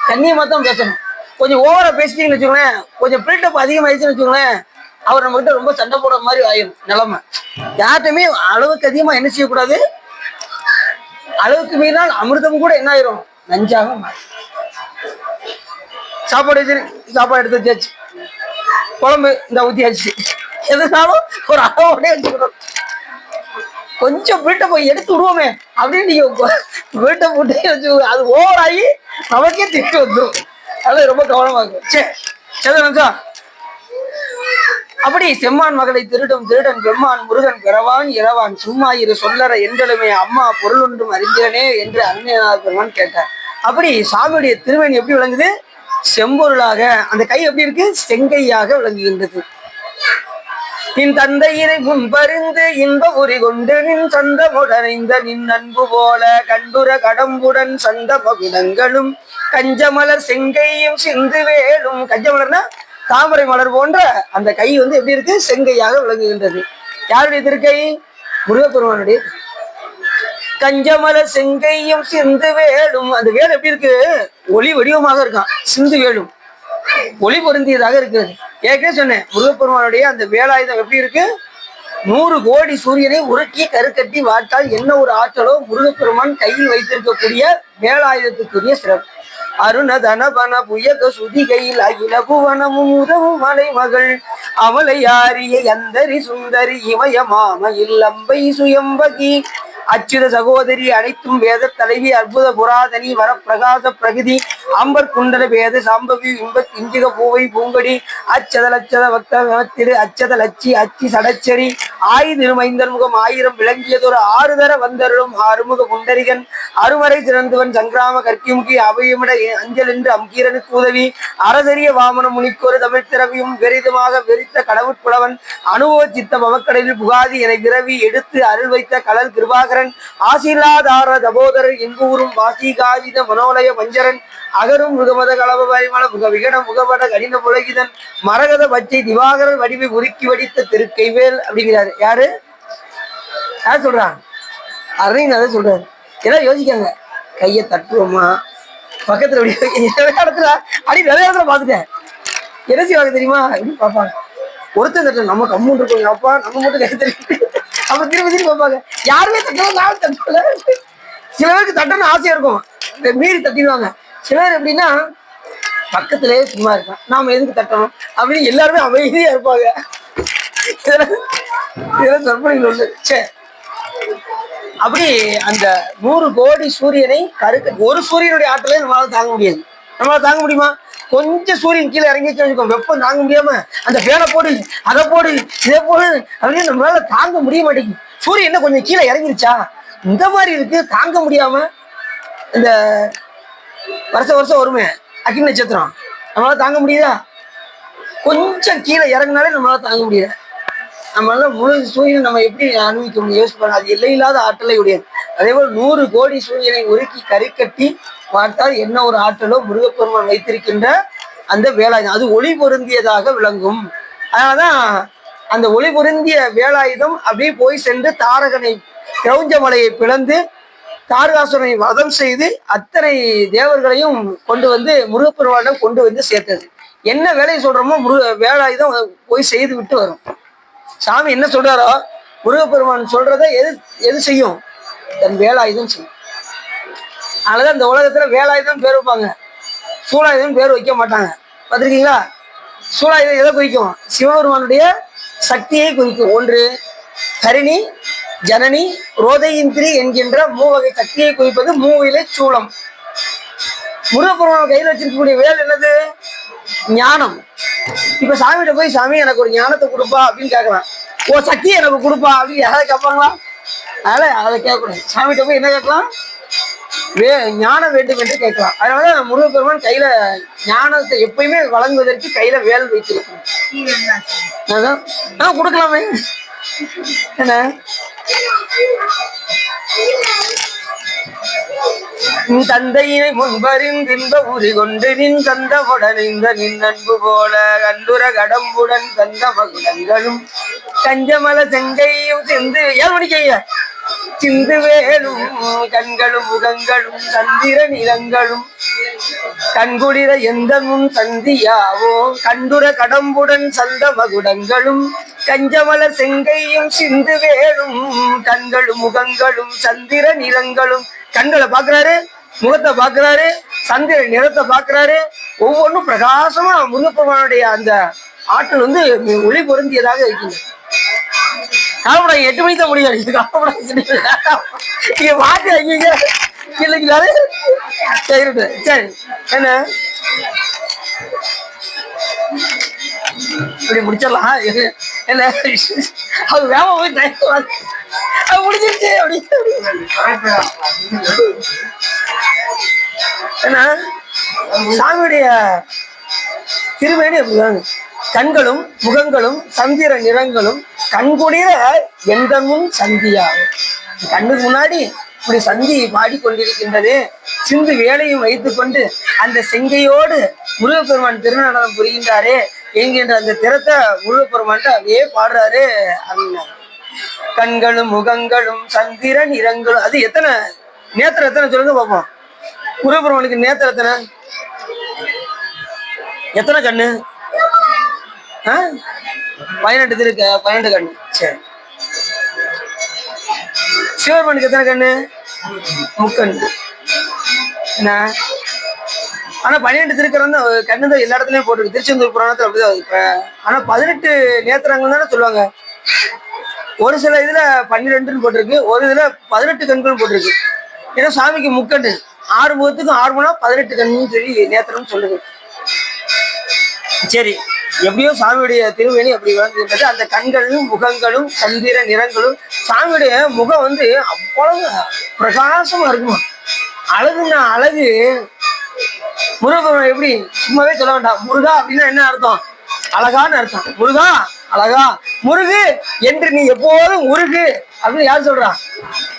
கண்ணியமா தான் பேசணும். கொஞ்சம் ஓவரா பேசிட்டீங்கன்னு வச்சுக்கோங்களேன், கொஞ்சம் பில்டப் அதிகமாயிடுச்சுன்னு வச்சுக்கோங்களேன், அவர் நம்ம கிட்ட ரொம்ப சண்டை போடுற மாதிரி ஆயிடும் நிலைமை. யார்கிட்டயுமே அளவுக்கு அதிகமா என்ன செய்யக்கூடாது. அளவுக்கு மீறினால் அமிர்தம் கூட என்ன ஆயிரும்? நஞ்சாக மாறும். சாப்பாடு வச்சு சாப்பாடு எடுத்து வச்சாச்சு, குழம்பு இந்த ஊத்தியாச்சு, எதுனாலும் ஒரு அளவோட வச்சுக்கணும். கொஞ்சம் வீட்டை போய் எடுத்து விடுவோமே அப்படின்னு நீங்க வீட்டை போட்டு வச்சு அது ஓவர் ஆகி நமக்கே திருப்பி வந்துடும். அதனால ரொம்ப கவனமா இருக்கும். சரி அப்படி செம்மான் மகளை திருடும் திருடன் பெம்மான் முருகன் பிறவான் இரவான் சும்மா இரு சொல்லற என்றலுமே அம்மா பொருள் ஒன்றும் அறிஞனே என்று அருணையனார் பெருமான் கேட்டார். அப்படி சாமியுடைய திருமேனி எப்படி விளங்குது? செம்பொருளாக. அந்த கை எப்படி இருக்கு? செங்கையாக விளங்குகின்றது. நின் தந்தையினை முன்பறிந்து இன்ப உரி கொண்டு நின் சந்தமுடனைந்த நின் அன்பு போல கண்டுர கடம்புடன் சந்த மகுடங்களும் கஞ்சமலர் செங்கையும் சிந்து வேலும். கஞ்சமலர்னா தாமரை மலர் போன்ற அந்த கை வந்து எப்படி இருக்கு? செங்கையாக விளங்குகின்றது. யாருடைய திருக்கை? முருகப்பெருமானுடைய. கஞ்சமலர் செங்கையும் சிந்து வேலும். அந்த வேல் எப்படி இருக்கு? ஒளி வடிவமாக இருக்கான். சிந்து வேலும் ஒளி பொருந்தியதாக இருக்கிறது. ஏற்கனவே சொன்னேன், முருகப்பெருமானுடைய அந்த வேலாயுதம் எப்படி இருக்கு? 100 கோடி சூரியனை உருக்கி கருக்கட்டி வாட்டால் என்ன ஒரு ஆற்றலோ முருகப்பெருமான் கையில் வைத்திருக்கக்கூடிய வேலாயுதத்துக்குரிய சிறப்பு. அருண தனபன புயக சுதிகையில் அகில புவனமும் உதவும் மலை மகள் அவளை ஆரிய அந்தரி சுந்தரி இமய மாமையில் அம்பை சுயம்பகி அச்சுத சகோதரி அனைத்தும் வேத தலைவி அற்புத புராதனி வரப்பிரகாச பிரகதி அம்பர் குண்டல வேத சாம்பவி இன்ப இஞ்சிக பூவை பூங்கடி அச்சத லட்சத பக்திரு அச்சத லட்சி அச்சி சடச்சரி ஆயுதிருமைந்தன் முகம் 1000 விளங்கியதொரு 6 தர வந்தருளும் ஆறுமுக புண்டரிகன் அருமறை சிறந்தவன் சங்கிராம கற்கிமுகி அபயமிட அஞ்சல் என்று அம்கீரனுக்கு உதவி அரசரிய வாமன முனிக்கொரு தமிழ் திறவியும் வெறிதமாக வெறித்த கடவுட்புலவன் அனுபவ சித்த பவக்கடலில் புகாதி என விரவி எடுத்து அருள் வைத்த கடல் கிருபாகரன் ஆசிலாதார தபோதரர் இன்பூரும் வாசிகாவித மனோலய பஞ்சரன் அகரும் முகமத கலப பரிமள முக விகட முகபட கடின புலகிதன் மரகத பச்சை திவாகரன் வடிவை உருக்கி வடித்த திருக்கைவேல் அப்படிங்கிறாரு. யாரு சொல்றான்? அருண் அதை சொல்றாரு. எல்லாம் யோசிக்காங்க. கையை தட்டுவோமா பக்கத்துல இடத்துல அடி நிறைய இடத்துல பாத்துட்டேன். என்ன செய்வாங்க தெரியுமா? அப்படின்னு பார்ப்பாங்க. ஒருத்தர் தட்டு நம்ம கம்முன்னு இருக்கோம், அப்பா நம்ம மட்டும் கை தட்டி அப்ப திரும்பி திரும்பி பார்ப்பாங்க. யாருமே தட்டலாம், நானும் தட்டல. சில பேருக்கு தட்டணும்னு ஆசையா இருக்கும், மீறி தட்டிடுவாங்க. சிலர் எப்படின்னா பக்கத்திலே சும்மா இருக்கான், நாம எதுக்கு தட்டணும் அப்படின்னு எல்லாருமே அமைதியா இருப்பாங்க. இதெல்லாம் சொற்பொழிகள் உண்டு. சரி, அப்படி அந்த 100 கோடி சூரியனை ஒரு சூரியனுடைய ஆற்றலை நம்மளால தாங்க முடியாது. நம்மளால தாங்க முடியுமா? கொஞ்சம் சூரியன் கீழே இறங்கிச்சு வச்சுக்கோங்க, வெப்பம் தாங்க முடியாம அந்த வேலை போடு அதை போடு இதை போடு அப்படின்னு நம்மளால தாங்க முடிய மாட்டேங்குது. சூரியன் என்ன கொஞ்சம் கீழே இறங்கிருச்சா இந்த மாதிரி இருக்கு, தாங்க முடியாம. இந்த வருஷம் வருமே அக்னி நட்சத்திரம், நம்மளால தாங்க முடியுதா? கொஞ்சம் கீழே இறங்கினாலே நம்மளால தாங்க முடியாது. நம்மளால முழு சூரியனை நம்ம எப்படி அனுபவிக்க முடியும்? யோசிச்சு பாருங்க. அது எல்லையில்லாத ஆற்றலை உடையது. அதே போல் 100 கோடி சூரியனை உருக்கி கட்டி பார்த்தால் என்ன ஒரு ஆற்றலோ முருகப்பெருமான் வைத்திருக்கின்ற அந்த வேலாயுதம் அது ஒளி பொருந்தியதாக விளங்கும். அதனாலதான் அந்த ஒளி பொருந்திய வேலாயுதம் அப்படியே போய் சென்று தாரகனை கிரௌஞ்ச மலையை பிளந்து தாரகாசுரனை வதம் செய்து அத்தனை தேவர்களையும் கொண்டு வந்து முருகப்பெருமானிடம் கொண்டு வந்து சேர்த்தது. என்ன வேலையை சொல்றோமோ வேலாயுதம் போய் செய்து விட்டு வரும். சாமி என்ன சொல்றாரோ முருகப்பெருமான் சொல்றத எது செய்யும்? தன் வேலாயுதம் செய்யும். அதனாலதான் இந்த உலகத்துல வேலாயுதம் பேர் வைப்பாங்க, சூலாயுதம் பேர் வைக்க மாட்டாங்க. பார்த்திருக்கீங்களா? சூலாயுதம் எதை குறிக்கும்? சிவபெருமானுடைய சக்தியை குறிக்கும். ஒன்று ஹரிணி, ஜனனி, ரோதையிந்திரி என்கின்ற 3 வகை சக்தியை குறிப்பது மூவிலை சூலம். முருகப்பெருமான் கையில் வச்சிருக்கக்கூடிய வேல் என்னது? ஞானம். இப்ப சாமிகிட்ட போய் சாமி எனக்கு ஒரு ஞானத்தை கொடுப்பா அப்படின்னு கேட்கலாம். ஓ சக்தி எனக்கு கொடுப்பா அப்படின்னு யாராவது கேட்பாங்களா? அதனால அதை கேட்கக்கூடாது. சாமிகிட்ட போய் என்ன கேட்கலாம்? ஞானம் வேண்டும் என்று கேட்கலாம். அதனால முருகப்பெருமான் கையில ஞானத்தை எப்பயுமே வழங்குவதற்கு கையில வேல் வைத்திருக்கணும். அதான் கொடுக்கலாமே என்ன. தந்தையினை முன்பறிந்தின்ப உரி கொண்டு நின் தந்தமுடனிந்த நின் அன்பு போல கண்டுர கடம்புடன் தந்த மகுடங்களும் கஞ்சமல செங்கையும் சிந்து 7 மணிக்கு ஐயா சிந்து வேலும் கண்களும் முகங்களும் சந்திர நிறங்களும் கண்குளிர எந்த முன் சந்தியாவோ கண்டுர கடம்புடன் சந்த மகுடங்களும் கஞ்சமல செங்கையும் சிந்து வேலும் கண்களும் முகங்களும் சந்திர நிறங்களும். கண்களை பாக்குறாரு, முகத்தை பாக்குறாரு, சந்திர நிறத்தை பாக்குறாரு. ஒவ்வொன்றும் பிரகாசமா முருகப்பெருமானுடைய அந்த ஆற்றல் வந்து ஒளி பொருந்தியதாக இருக்கின்றது. காலப்படாங்க 8 மணிக்கு தான் முடியாது. காலப்படாங்க மாற்றி வைக்கீங்க இல்லைங்களா? சரி சரி என்ன இப்படி முடிச்சிடலாம் என்ன. அது வேலை போய் அது முடிஞ்சிருச்சு அப்படி ஏன்னா சாமியுடைய திருமேனி அப்படிதாங்க. கண்களும் முகங்களும் சந்திர நிறங்களும் கண்குளிர எந்த முன் சந்தியாகும். கண்ணுக்கு முன்னாடி இப்படி சந்தி பாடிக்கொண்டிருக்கின்றது. சிந்து வேலையும் வைத்து கொண்டு அந்த செங்கையோடு முருகப்பெருமான் திருநடனம் புரிகின்றாரே என்கின்ற அந்த திறத்தை முருகப்பெருமான்ட்டு அப்படியே பாடுறாரு அப்படின்னா. கண்களும் முகங்களும் சந்திர நிறங்களும். அது எத்தனை நேத்திரம் எத்தனை சொல்லுங்க பார்ப்போம். முருகப்பெருமானுக்கு நேத்திரம் எத்தனை கண்ணு? 18 இருக்கு. 12 கண்ணு. சரி. சிவபெருமானுக்கு எத்தனை கண்ணு? 3 கண்ணு. என்ன ஆனா 12 திருக்கரம் தான் கண்ணு தான் எல்லா இடத்துலயும் போட்டிருக்கு. திருச்செந்தூர் புராணத்துல அப்படிதான். ஆனா 18 நேத்திரங்கள் தானே சொல்லுவாங்க. ஒரு சில இதுல 12 போட்டிருக்கு, ஒரு இதுல 18 கண்கள் போட்டிருக்கு. ஏன்னா சாமிக்கு முக்கண்ணு, 6 முகத்துக்கும் 6 முனா 18 கண்ணுன்னு சொல்லி நேத்திரம் சொல்லுது. சரி, எப்படியோ சாமியுடைய திருவேணி அப்படி வளர்ந்துருக்கிறது. அந்த கண்களும் முகங்களும் சந்திர நிறங்களும். சாமியுடைய முகம் வந்து அவ்வளவு பிரகாசமா இருக்குமா. அழகுன்னா அழகு. முருகன் எப்படி சும்மாவே சொல்ல வேண்டாம். முருகா அப்படின்னா என்ன அர்த்தம்? அழகான்னு அர்த்தம். முருகா அழகா, முருகு என்று நீ எப்போதும் முருகு அப்படின்னு யார் சொல்றா?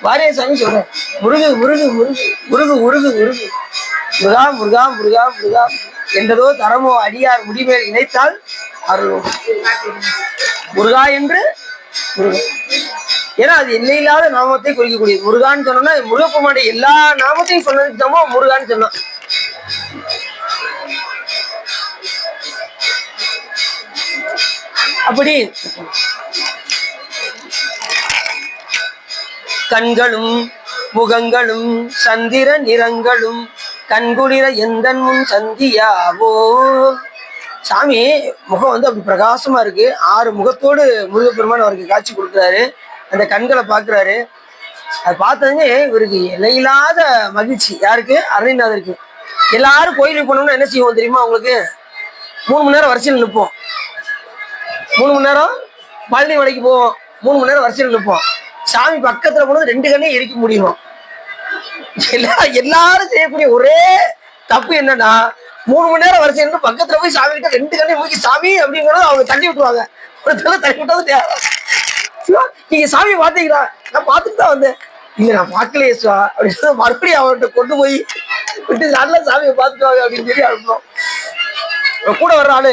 வாரிய சாமி சொல்ற. முருகு முருகு முருகு முருகு முருகு முருகு முருகா முருகா முருகா முருகா என்றதோ தரமோ அடியார் முடிமேல் இணைத்தால் அருளும் முருகா என்று முருகன். ஏன்னா அது எல்லையில்லாத நாமத்தை குறிக்கக்கூடியது. முருகான்னு சொன்னோம்னா முருகப்பெருமானுடைய எல்லா நாமத்தையும் சொன்னதுக்கு தமோ முருகான்னு சொன்னான். அப்படி கண்களும் முகங்களும் சந்திர நிறங்களும் கண்குளிர எந்த முன் சந்தியாவோ. சாமி முகம் வந்து அப்படி பிரகாசமா இருக்கு. 6 முகத்தோடு முருகப்பெருமான் அவருக்கு காட்சி கொடுக்குறாரு. அந்த கண்களை பாக்குறாரு. அது பார்த்ததுமே இவருக்கு எல்லையில்லாத மகிழ்ச்சி. யாருக்கு? அருணைநாதருக்கு. எல்லாரும் கோயிலுக்கு போனோம்னா என்ன செய்வோம் தெரியுமா உங்களுக்கு? 3 மணி நேரம் வரிசையில் நிற்போம். 3 மணி நேரம் பழனி மலைக்கு போவோம். 3 மணி நேரம் வரிசையில் நிற்போம். சாமி பக்கத்துல போனது 2 கண்ணையும் எரிக்க முடியும். எல்லாரும் செய்யக்கூடிய ஒரே தப்பு என்னன்னா 3 மணி நேரம் வரிசை பக்கத்துல போய் சாமி கிட்ட 2 கண்ணையும் மூக்கி சாமி அப்படிங்கிறத அவங்க தள்ளி விட்டுருவாங்க. ஒரு தலை தள்ளி விட்டது நீங்க சாமியை பாத்தீங்களா? நான் பார்த்துட்டு தான் வந்தேன். இல்ல நான் பார்க்கலையே சுவா அப்படின்னு மறுபடியும் அவர்கிட்ட கொண்டு போய் விட்டு நல்ல சாமியை பார்த்துட்டு வாங்க அப்படின்னு சொல்லி அனுப்புறோம். கூட வர்ற ஆளு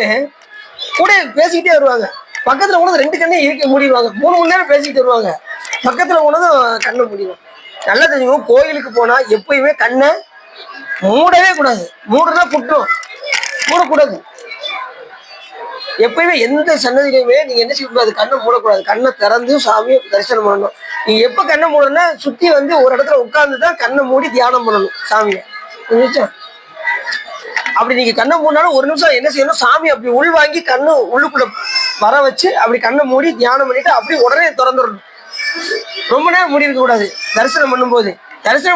கூட பேசிக்கிட்டே வருவாங்க. பக்கத்துல போனது 2 கண்ணையும் இருக்க மூடிடுவாங்க. 3 மணி நேரம் பேசிக்கிட்டு வருவாங்க. பக்கத்துல போனதும் கண்ணை மூடிடுவாங்க. நல்லா தெரிஞ்சுக்கோ, கோயிலுக்கு போனா எப்பயுமே கண்ணை மூடவே கூடாது. மூடுனா குற்றம், மூடக்கூடாது. எப்பயுமே எந்த சன்னதியிலையுமே நீங்க என்ன செய்யக்கூடாது? கண்ணை மூடக்கூடாது. கண்ணை திறந்து சாமியை தரிசனம் பண்ணணும். நீங்க எப்ப கண்ணை மூடணும்னா சுத்தி வந்து ஒரு இடத்துல உட்கார்ந்துதான் கண்ணை மூடி தியானம் பண்ணணும் சாமியை. அப்படி நீங்க கண்ணை மூடினாலும் 1 நிமிஷம் என்ன செய்யணும்? சாமி அப்படி உள்வாங்கி கண்ணு உள்ளுக்குள்ள வர வச்சு அப்படி கண்ணை மூடி தியானம் பண்ணிட்டு அப்படி உடனே திறந்துடணும். ரொம்ப நேரம் மூடி இருக்க கூடாது. தரிசனம்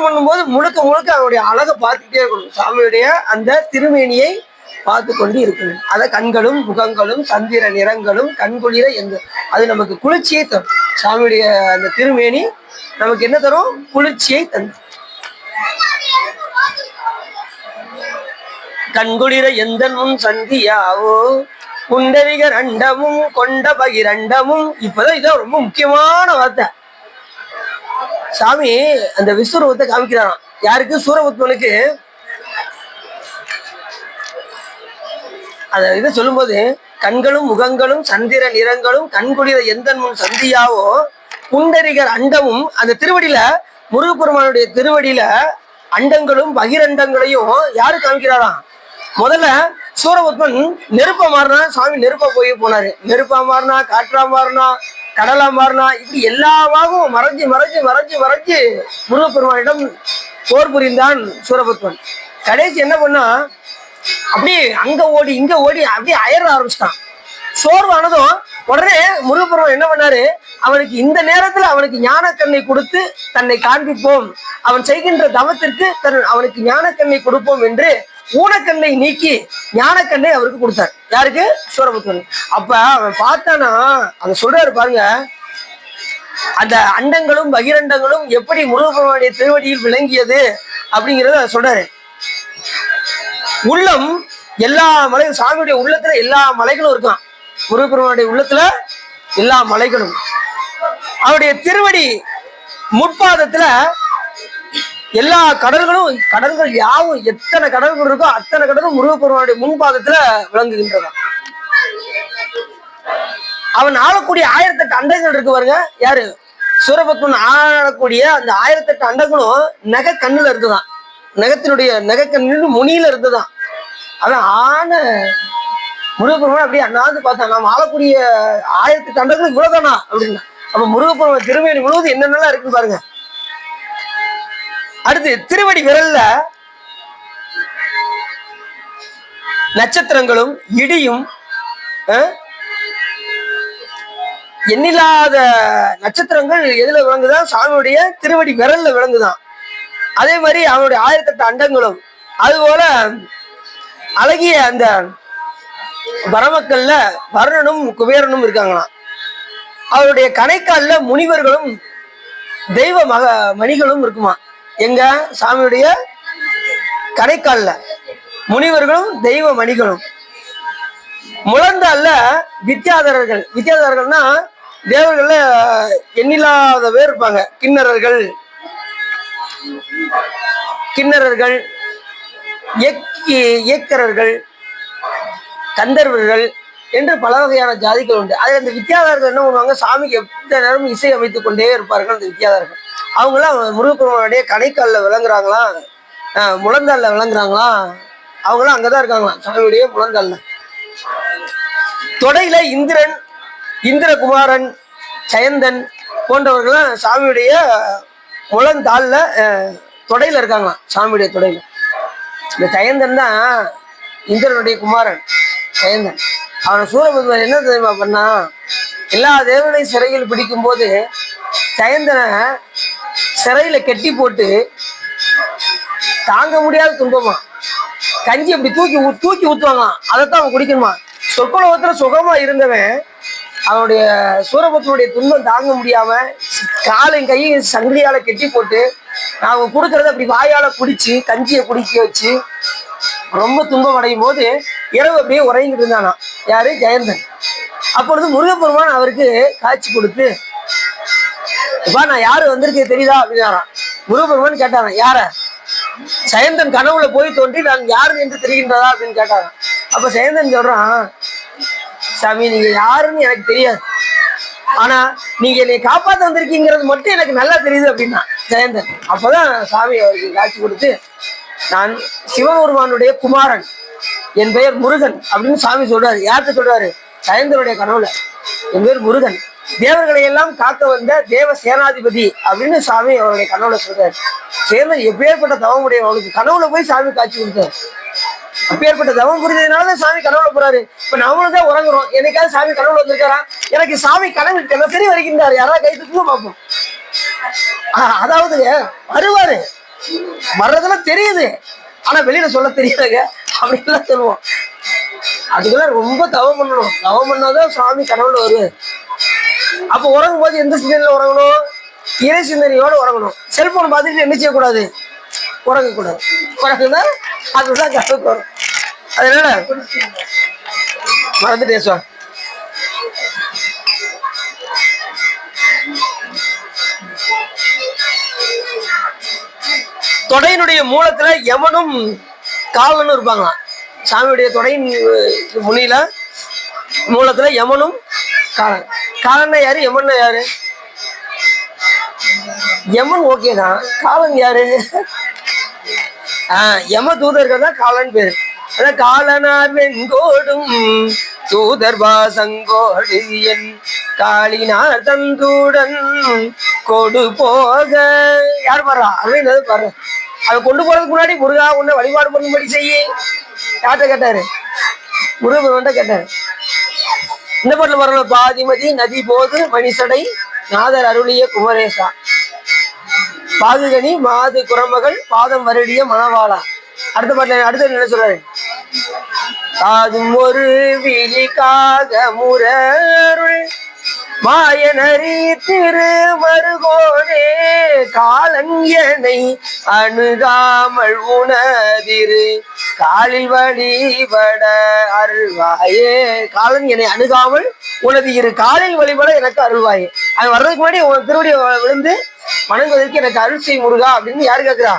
பண்ணும்போது முழுக்க முழுக்க அவனுடைய அழகை பார்த்துக்கிட்டே இருக்கணும். சாமியுடைய அந்த திருமேனியை பார்த்து கொண்டு இருக்கணும். அத கண்களும் முகங்களும் சந்திர நிறங்களும் கண்குளிர எந்த அது நமக்கு குளிர்ச்சியை தரும். சாமியுடைய அந்த திருமேனி நமக்கு என்ன தரும்? குளிர்ச்சியை தரும். கண்குளிர எந்த முன் சந்தியாவோ புண்டரிகர் அண்டமும் கொண்ட பகிரண்டமும். இப்பதான் இதான் ரொம்ப முக்கியமான வார்த்தை. சாமி அந்த விஸ்வரூபத்தை காமிக்கிறாராம். யாருக்கு? சூரபத்மனுக்கு. அத இதை சொல்லும்போது, கண்களும் முகங்களும் சந்திர நிறங்களும் கண்குளிர எந்த முன் சந்தியாவோ புண்டரிகர் அண்டமும். அந்த திருவடியில, முருகப்பெருமானுடைய திருவடியில அண்டங்களும் பகிரண்டங்களையும் யாரு காமிக்கிறாராம்? முதல்ல சூரபத்மன் நெருப்பா மாறினா, சாமி நெருப்பா போனாரு. நெருப்பா மாறினா, காற்றா மாறினா, கடலா மாறினா, இப்படி எல்லாமாகவும் மறைஞ்சு மறைஞ்சு மறைஞ்சு மறைஞ்சு முருகப்பெருமானிடம் போர் புரிந்தான் சூரபத்மன். கடைசி என்ன பண்ணா, அப்படியே அங்க ஓடி இங்க ஓடி அப்படியே அயர ஆரம்பிச்சிட்டான். சோர்வானதும் உடனே முருகப்பெருமான் என்ன பண்ணாரு, அவனுக்கு இந்த நேரத்துல அவனுக்கு ஞானக்கண்ணை கொடுத்து தன்னை காண்பிப்போம், அவன் செய்கின்ற தவத்திற்கு அவனுக்கு ஞானக்கண்ணை கொடுப்போம் என்று ஊனக்கண்ணை நீக்கி ஞானக்கண்ணை அவருக்கு கொடுத்தார். யாருக்கு? சூரபத்மன். அப்ப அவன் பார்த்தானா, அதை சொல்றாரு பாருங்க, அந்த அண்டங்களும் பகிரண்டங்களும் எப்படி முருகப்பெருமானுடைய திருவடியில் விளங்கியது அப்படிங்கிறத சொல்றாரு. உள்ளம் எல்லா மலைகளும், சாமியுடைய உள்ளத்துல எல்லா மலைகளும் இருக்கான். முருகப்பெருமானுடைய உள்ளத்துல எல்லா மலைகளும். அவருடைய திருவடி முற்பாதத்துல எல்லா கடல்களும், கடல்கள் யாவும் எத்தனை கடல்கள் இருக்கோ அத்தனை கடலும் முருகப்பெருமானுடைய முன்பாதத்துல விளங்குகின்றன. அவன் ஆளக்கூடிய 1008 அண்டங்கள் இருக்கு பாருங்க. யாரு? சூரபத்மன் ஆளக்கூடிய அந்த 1008 அண்டங்களும் நகை கண்ணுல இருக்குதான். நகத்தினுடைய நகை கண்ணு முனியில இருந்துதான். அவன் ஆன முருகப்பெருமான் அப்படியே அண்ணாந்து பார்த்தான், நாம் ஆளக்கூடிய 1008 அண்டங்களும் இவ்வளவுதானா அப்படின்னா. அப்ப முருகப்பெருமான் திருமேனி முழுவதும் என்னென்னலாம் இருக்குன்னு பாருங்க. அடுத்து திருவடி விரல்ல நட்சத்திரங்களும் இடியும், எண்ணில்லாத நட்சத்திரங்கள் எதுல விளங்குதான்? சாமியுடைய திருவடி விரல்ல விளங்குதான். அதே மாதிரி அவனுடைய 1008 அண்டங்களும். அதுபோல அழகிய அந்த பரமக்கல்ல வருணனும் குபேரனும் இருக்காங்களாம். அவருடைய கணைக்கால்ல முனிவர்களும் தெய்வ மணிகளும் இருக்குமா. எங்க? சாமியுடைய கணைக்கால்ல முனிவர்களும் தெய்வ மணிகளும். முழந்தால்ல வித்யாதரர்கள். வித்யாதரர்கள்னா தேவர்கள்ல எண்ணில்லாத பேர் இருப்பாங்க. கிண்ணறர்கள், இயக்கரர்கள், கந்தர்வர்கள் என்று பல வகையான ஜாதிகள் உண்டு. அதில் இந்த வித்யாதரர்கள் என்ன பண்ணுவாங்க, சாமிக்கு எந்த நேரமும் இசை அமைத்துக் கொண்டே இருப்பார்கள். அந்த வித்யாதரர்கள் அவங்களாம் முருகப்பெருமானுடைய கணைக்காலில் விளங்குறாங்களாம், முழந்தாலில் விளங்குறாங்களாம். அவங்களாம் அங்கதான் இருக்காங்களாம், சாமியுடைய முழந்தாலில். தொடையில இந்திரன், இந்திரகுமாரன், ஜெயந்தன் போன்றவர்கள்லாம் சாமியுடைய முழந்தாள்ல தொடையில இருக்காங்களாம். சாமியுடைய தொடையில. இந்த ஜெயந்தன் தான் இந்திரனுடைய குமாரன். ஜெயந்தன் அவனை சூரபத்மன் என்ன தெரியுமா பண்ணா, எல்லா தேவனையும் சிறையில் பிடிக்கும் போது ஜெயந்தனை சிறையில கெட்டி போட்டு தாங்க முடியாத துன்பமா கஞ்சி அப்படி தூக்கி ஊத்துவாங்களாம். அதைத்தான் அவன் குடிக்கணுமா. சொற்குலத்துல சுகமா இருந்தவன் அவனுடைய சூரபத்மனுடைய துன்பம் தாங்க முடியாம காலையும் கையும் சங்கிலியால கெட்டி போட்டு அவங்க கொடுக்கறத அப்படி வாயால குடிச்சு கஞ்சியை குடிக்க வச்சு ரொம்ப துன்பம் அடையும் போது இரவு அப்படியே உறங்கிட்டு இருந்தானா. யாரு? ஜெயந்தன். அப்பொழுது முருகப்பெருமான் அவருக்கு காட்சி கொடுத்து, இப்ப நான் யாரு வந்திருக்கு தெரியுதா அப்படின்னாராம். முருகப்பெருமான் கேட்டாரான், யார? ஜெயந்தன் கனவுல போய் தோன்றி நான் யாருன்னு என்று தெரிகின்றதா அப்படின்னு கேட்டாரான். அப்ப ஜெயந்தன் சொல்றான், சாமி நீங்க யாருன்னு எனக்கு தெரியாது, ஆனா நீங்க என்னை காப்பாற்ற வந்திருக்கீங்கிறது மட்டும் எனக்கு நல்லா தெரியுது அப்படின்னா ஜெயந்தன். அப்பதான் சாமி அவருக்கு காட்சி கொடுத்து, நான் சிவபெருமானுடைய குமாரன், என் பெயர் முருகன் அப்படின்னு சாமி சொல்றாரு. யார்கிட்ட சொல்றாரு? ஜெயந்தனுடைய கனவுல. என் பேர் முருகன், தேவர்களை எல்லாம் காக்க வந்த தேவ சேனாதிபதி அப்படின்னு சாமி அவருடைய கனவுல சொல்றாரு. சேந்தன் எப்பேற்பட்ட தவமுடைய, அவனுக்கு கனவுல போய் சாமி காட்சி கொடுத்தாரு. அப்பேற்பட்ட தவம் புரிஞ்சதுனாலதான் சாமி கனவுல போறாரு. இப்ப நம்மளும் தான் உறங்குறோம், என்னைக்காவது சாமி கனவுல வந்திருக்காரா? எனக்கு சாமி கனவு தினசரி வருகின்றாரு. யாராவது கை தூக்கி பார்ப்போம். அதாவது வருவாரு, வர்றதெல்லாம் தெரியுது, ஆனா வெளியில சொல்ல தெரியாதுங்க அப்படின்லாம் சொல்லுவோம். அதுக்கெல்லாம் ரொம்ப தவம் பண்ணணும். தவம் பண்ணாதான் சாமி கனவுல வருவாரு. அப்ப உறங்கும் போது எந்த சிந்தனையில உறங்கணும்? இறை சிந்தனையோட உறங்கணும். செல்போன் பார்த்துட்டு என்ன செய்யக்கூடாது? உறங்கக்கூடாது. உறங்குனா அதுதான் கனவுக்கு வரும். அதனால மறந்துட்டேன் சார். தொடையினுடைய மூலத்துல யமனும் காலனும் இருப்பாங்களாம். சாமியுடைய தொடையின் முனியில மூலத்துல யமனும் காலன். காலன்னா யாரு, யமன்னா யாரு? யமன் ஓகே தான், காலன் யாரு? யம தூதர்கள் தான் காலன் பேரு. அதான் காலனார் வெண்கோடும் தூதர் வாசங்கோடு என் காளினார் தந்துடன் கொடு போக. யார் பாடுறா? அப்படின்னு பாரு. அதை கொண்டு போறதுக்கு முன்னாடி முருகா உன்னை வழிபாடு பண்ணும்படி செய்ய யார்கிட்ட கேட்டாரு? முருகன் கேட்டாரு. இந்த பாட்டில் வரல, பாதிமதி நதி போது மணிசடை நாதர் அருளிய குமரேசா பாதுகனி மாது குரமகள் பாதம் வருடிய மணவாளா. அடுத்த பாட்டில் அடுத்த என்ன சொல்றாரு? அதும் ஒரு விழிக்காக முரருள் மாயனரி திருமருகோனே காலங்கனை அணுகாமல் உணதிரு காலில் வழிபட அருள்வாயே. காலன் என்னை அணுகாமல் உனது இரு காலில் வழிபட எனக்கு அருள்வாயே. அது வர்றதுக்கு முன்னாடி உன் திருவடி விழுந்து வணங்குவதற்கு எனக்கு அருள் செய் முருகா அப்படின்னு யாரு கேட்கிறா?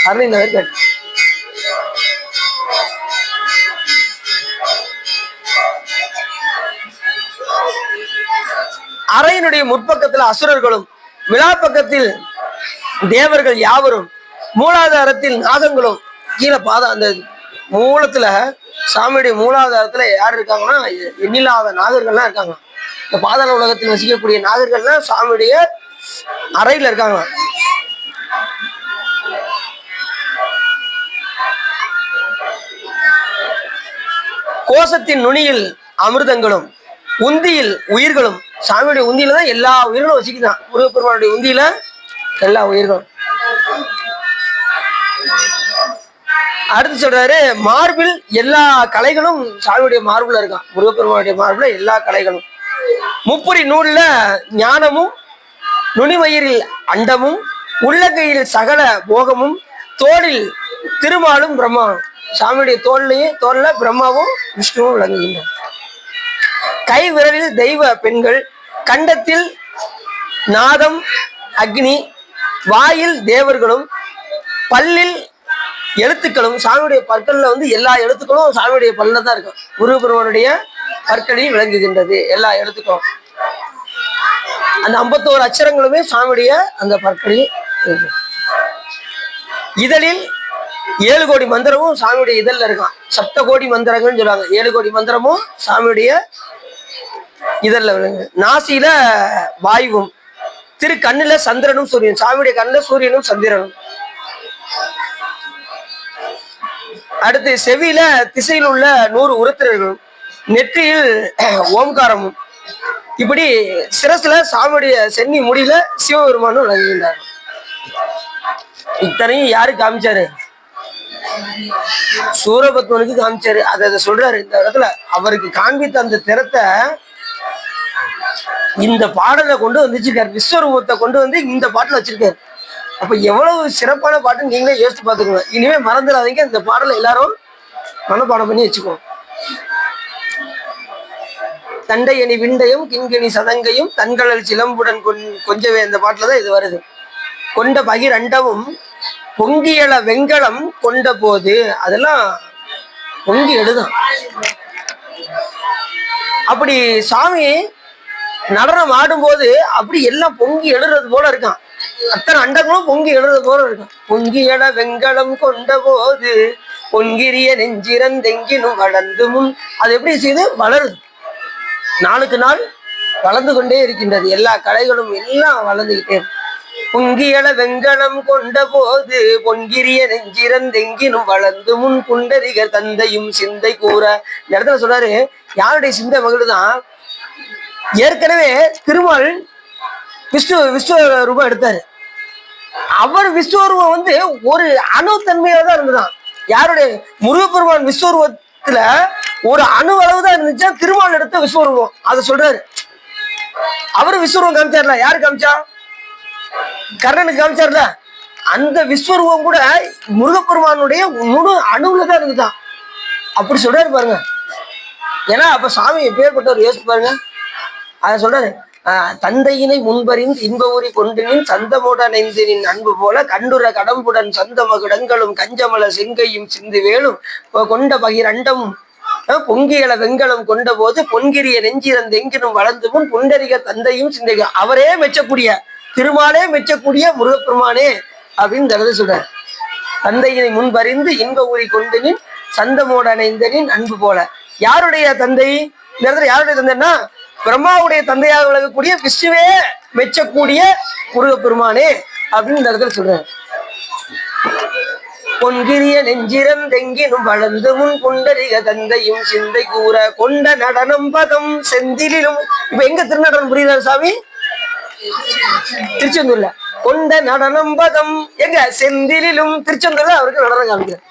அருளினவர் கேட்டு. அறையினுடைய முற்பக்கத்தில் அசுரர்களும் விழாப்பக்கத்தில் தேவர்கள் யாவரும் மூலாதாரத்தில் நாகங்களும் கீழே பாதம். அந்த மூலத்துல சாமியுடைய மூலாதாரத்துல யார் இருக்காங்கன்னா எண்ணில்லாத நாகர்கள்லாம் இருக்காங்க. இந்த பாதாள உலகத்தில் வசிக்கக்கூடிய நாகர்கள்லாம் சாமியுடைய அறையில இருக்காங்க. கோஷத்தின் நுனியில் அமிர்தங்களும் உந்தியில் உயிர்களும். சாமியுடைய உந்தியில தான் எல்லா உயிர்களும் வசிக்குதான். முருகப்பெருமானுடைய உந்தியில எல்லா உயிர்களும். அடுத்து சொல்றாரு, மார்பில் எல்லா கலைகளும் சாமியுடைய மார்புல இருக்கான். முருகப்பெருமானுடைய மார்புல எல்லா கலைகளும். முப்புரி நூல்ல ஞானமும் நுனிமயிரில் அண்டமும் உள்ளங்கையில் சகல போகமும் தோளில் திருமாலும் பிரம்மாவும். சாமியுடைய தோல்ல பிரம்மாவும் விஷ்ணுவும் விளங்குகின்றன. கை விரலில் தெய்வ பெண்கள், கண்டத்தில் நாதம் அக்னி, வாயில் தேவர்களும், பல்லில் எழுத்துக்களும். சாமியுடைய பற்கள்ல எல்லா எழுத்துக்களும் சாமியுடைய பல்ல தான் இருக்கும். முருகப்பெருமானுடைய பற்களில் விளங்குகின்றது எல்லா எழுத்துக்களும். அந்த 51 அச்சரங்களுமே சாமியுடைய அந்த பற்களில் இருக்கு. இதழில் 7 கோடி மந்திரமும் சாமியுடைய இதழ்ல இருக்கான். 7 கோடி மந்திரங்கள்னு சொல்லுவாங்க. 7 கோடி மந்திரமும் சாமியுடைய இதழ்ல விளங்கு. நாசியில வாயுவும், திரு கண்ணுல சந்திரனும் சூரியன். சாமியுடைய கண்ணுல சூரியனும் சந்திரனும். அடுத்து செவியில திசையில் உள்ள 100 உருத்திரர்களும், நெற்றியில் ஓம்காரமும். இப்படி சிரசுல சாமியுடைய சென்னி முடியில சிவபெருமானும் விளங்குகின்றார். இத்தனையும் யாரு காமிச்சாரு? சூரபத்மனுக்கு காமிச்சாரு. அதை சொல்றாரு இந்த இடத்துல. அவருக்கு காண்பித்த அந்த திறத்தை இந்த பாடலை கொண்டு வந்துச்சிருக்காரு. விஸ்வரூபத்தை கொண்டு வந்து இந்த பாட்டுல வச்சிருக்காரு. அப்ப எவ்வளவு சிறப்பான பாட்டுன்னு நீங்களே யோசிச்சு பாத்துக்கோங்க. இனிமே மறந்துடாதீங்க. இந்த பாடலை எல்லாரும் மனப்பாடம் பண்ணி வச்சுக்கோங்க. தண்டையணி விண்டையும் கிண்கணி சதங்கையும் தன்கடல் சிலம்புடன் கொஞ்சவே இந்த பாட்டுலதான் இது வருது. கொண்ட பகிர் அண்டமும் பொங்கியல வெங்கலம் கொண்ட போது. அதெல்லாம் பொங்கி எழுதான். அப்படி சாமி நடனம் ஆடும்போது அப்படி எல்லாம் பொங்கி எழுறது போல இருக்கான். அத்தனை அண்டங்களும் பொங்கி எழுறது போல இருக்கான். பொங்கியல வெங்கலம் கொண்ட போது பொங்கிரிய நெஞ்சிரந்தெங்கினும் வளர்ந்து முன். அது எப்படி செய்து வளருது, நாளுக்கு நாள் வளர்ந்து கொண்டே இருக்கின்றது. எல்லா கலைகளும் எல்லாம் வளர்ந்துகிட்டே இருக்கு. பொங்கியல வெங்கலம் கொண்ட போது பொன்கிரிய நெஞ்சிரந்தெங்கினும் வளர்ந்து முன் புண்டரிகர் தந்தையும் சிந்தை கூற. இந்த இடத்துல சொல்றாரு, யாருடைய சிந்தை மகளுதான்? ஏற்கனவே திருமால் விஸ்வரூபம் எடுத்தாரு. அவர் விஸ்வரூபம் ஒரு அணுத்தன்மையாக தான் இருந்துதான். யாருடைய? முருகப்பெருமான் விஸ்வரூபத்துல ஒரு அணு அளவு தான் இருந்துச்சா திருமால் எடுத்த விஸ்வரூபம். அதை சொல்றாரு. அவரு விஸ்வரூபம் காமிச்சார்ல. யாரு காமிச்சா? கர்ணனுக்கு காமிச்சார்ல. அந்த விஸ்வரூபம் கூட முருகப்பெருமானுடைய முழு அணுவுல தான் இருந்துதான். அப்படி சொல்றாரு பாருங்க. ஏன்னா அப்ப சாமி எப்பேற்பட்டவர் யோசிச்சு பாருங்க. அதை சொல்றாரு, தந்தையினை முன்பறிந்து இன்ப ஊறி கொண்டினின் சந்தமோட நெந்தினின் அன்பு போல கண்டுர கடம்புடன் சந்த மகுடங்களும் கஞ்சமல செங்கையும் சிந்து வேலும் கொண்ட பகிரண்டமும் பொங்கியல வெங்கலம் கொண்ட போது பொன்கிரிய நெஞ்சிறந்த எங்கினும் வளர்ந்து முன் புண்டரிக தந்தையும் சிந்தைக. அவரே மெச்சக்கூடிய, திருமாலே மெச்சக்கூடிய முருகப்பெருமானே அப்படின்னு தகுதி சொல்றார். தந்தையினை முன்பறிந்து இன்ப ஊறி கொண்டினின் சந்தமோட அணைந்தனின் அன்பு போல. யாருடைய தந்தை இந்த இடத்துல? யாருடைய தந்தைன்னா பிரம்மாவுடைய தந்தையாக விளங்கக்கூடிய விஷ்ணுவே மெச்சக்கூடிய முருகப்பெருமானே அப்படின்னு இந்த இடத்துல சொல்றாரு. பொன்கிரிய நெஞ்சிறந்தெங்கினும் வளர்ந்து முன் புண்டரிக தந்தையும் சிந்தை கூற கொண்ட நடனம் பதம் செந்திலும். இப்ப எங்க திருநடனம் புரியுறாரு சாமி? திருச்செந்தூர்ல. கொண்ட நடனம் பதம் எங்க? செந்திலும். திருச்செந்தூர்ல அவருக்கு நடனம் காமிக்கிறார்.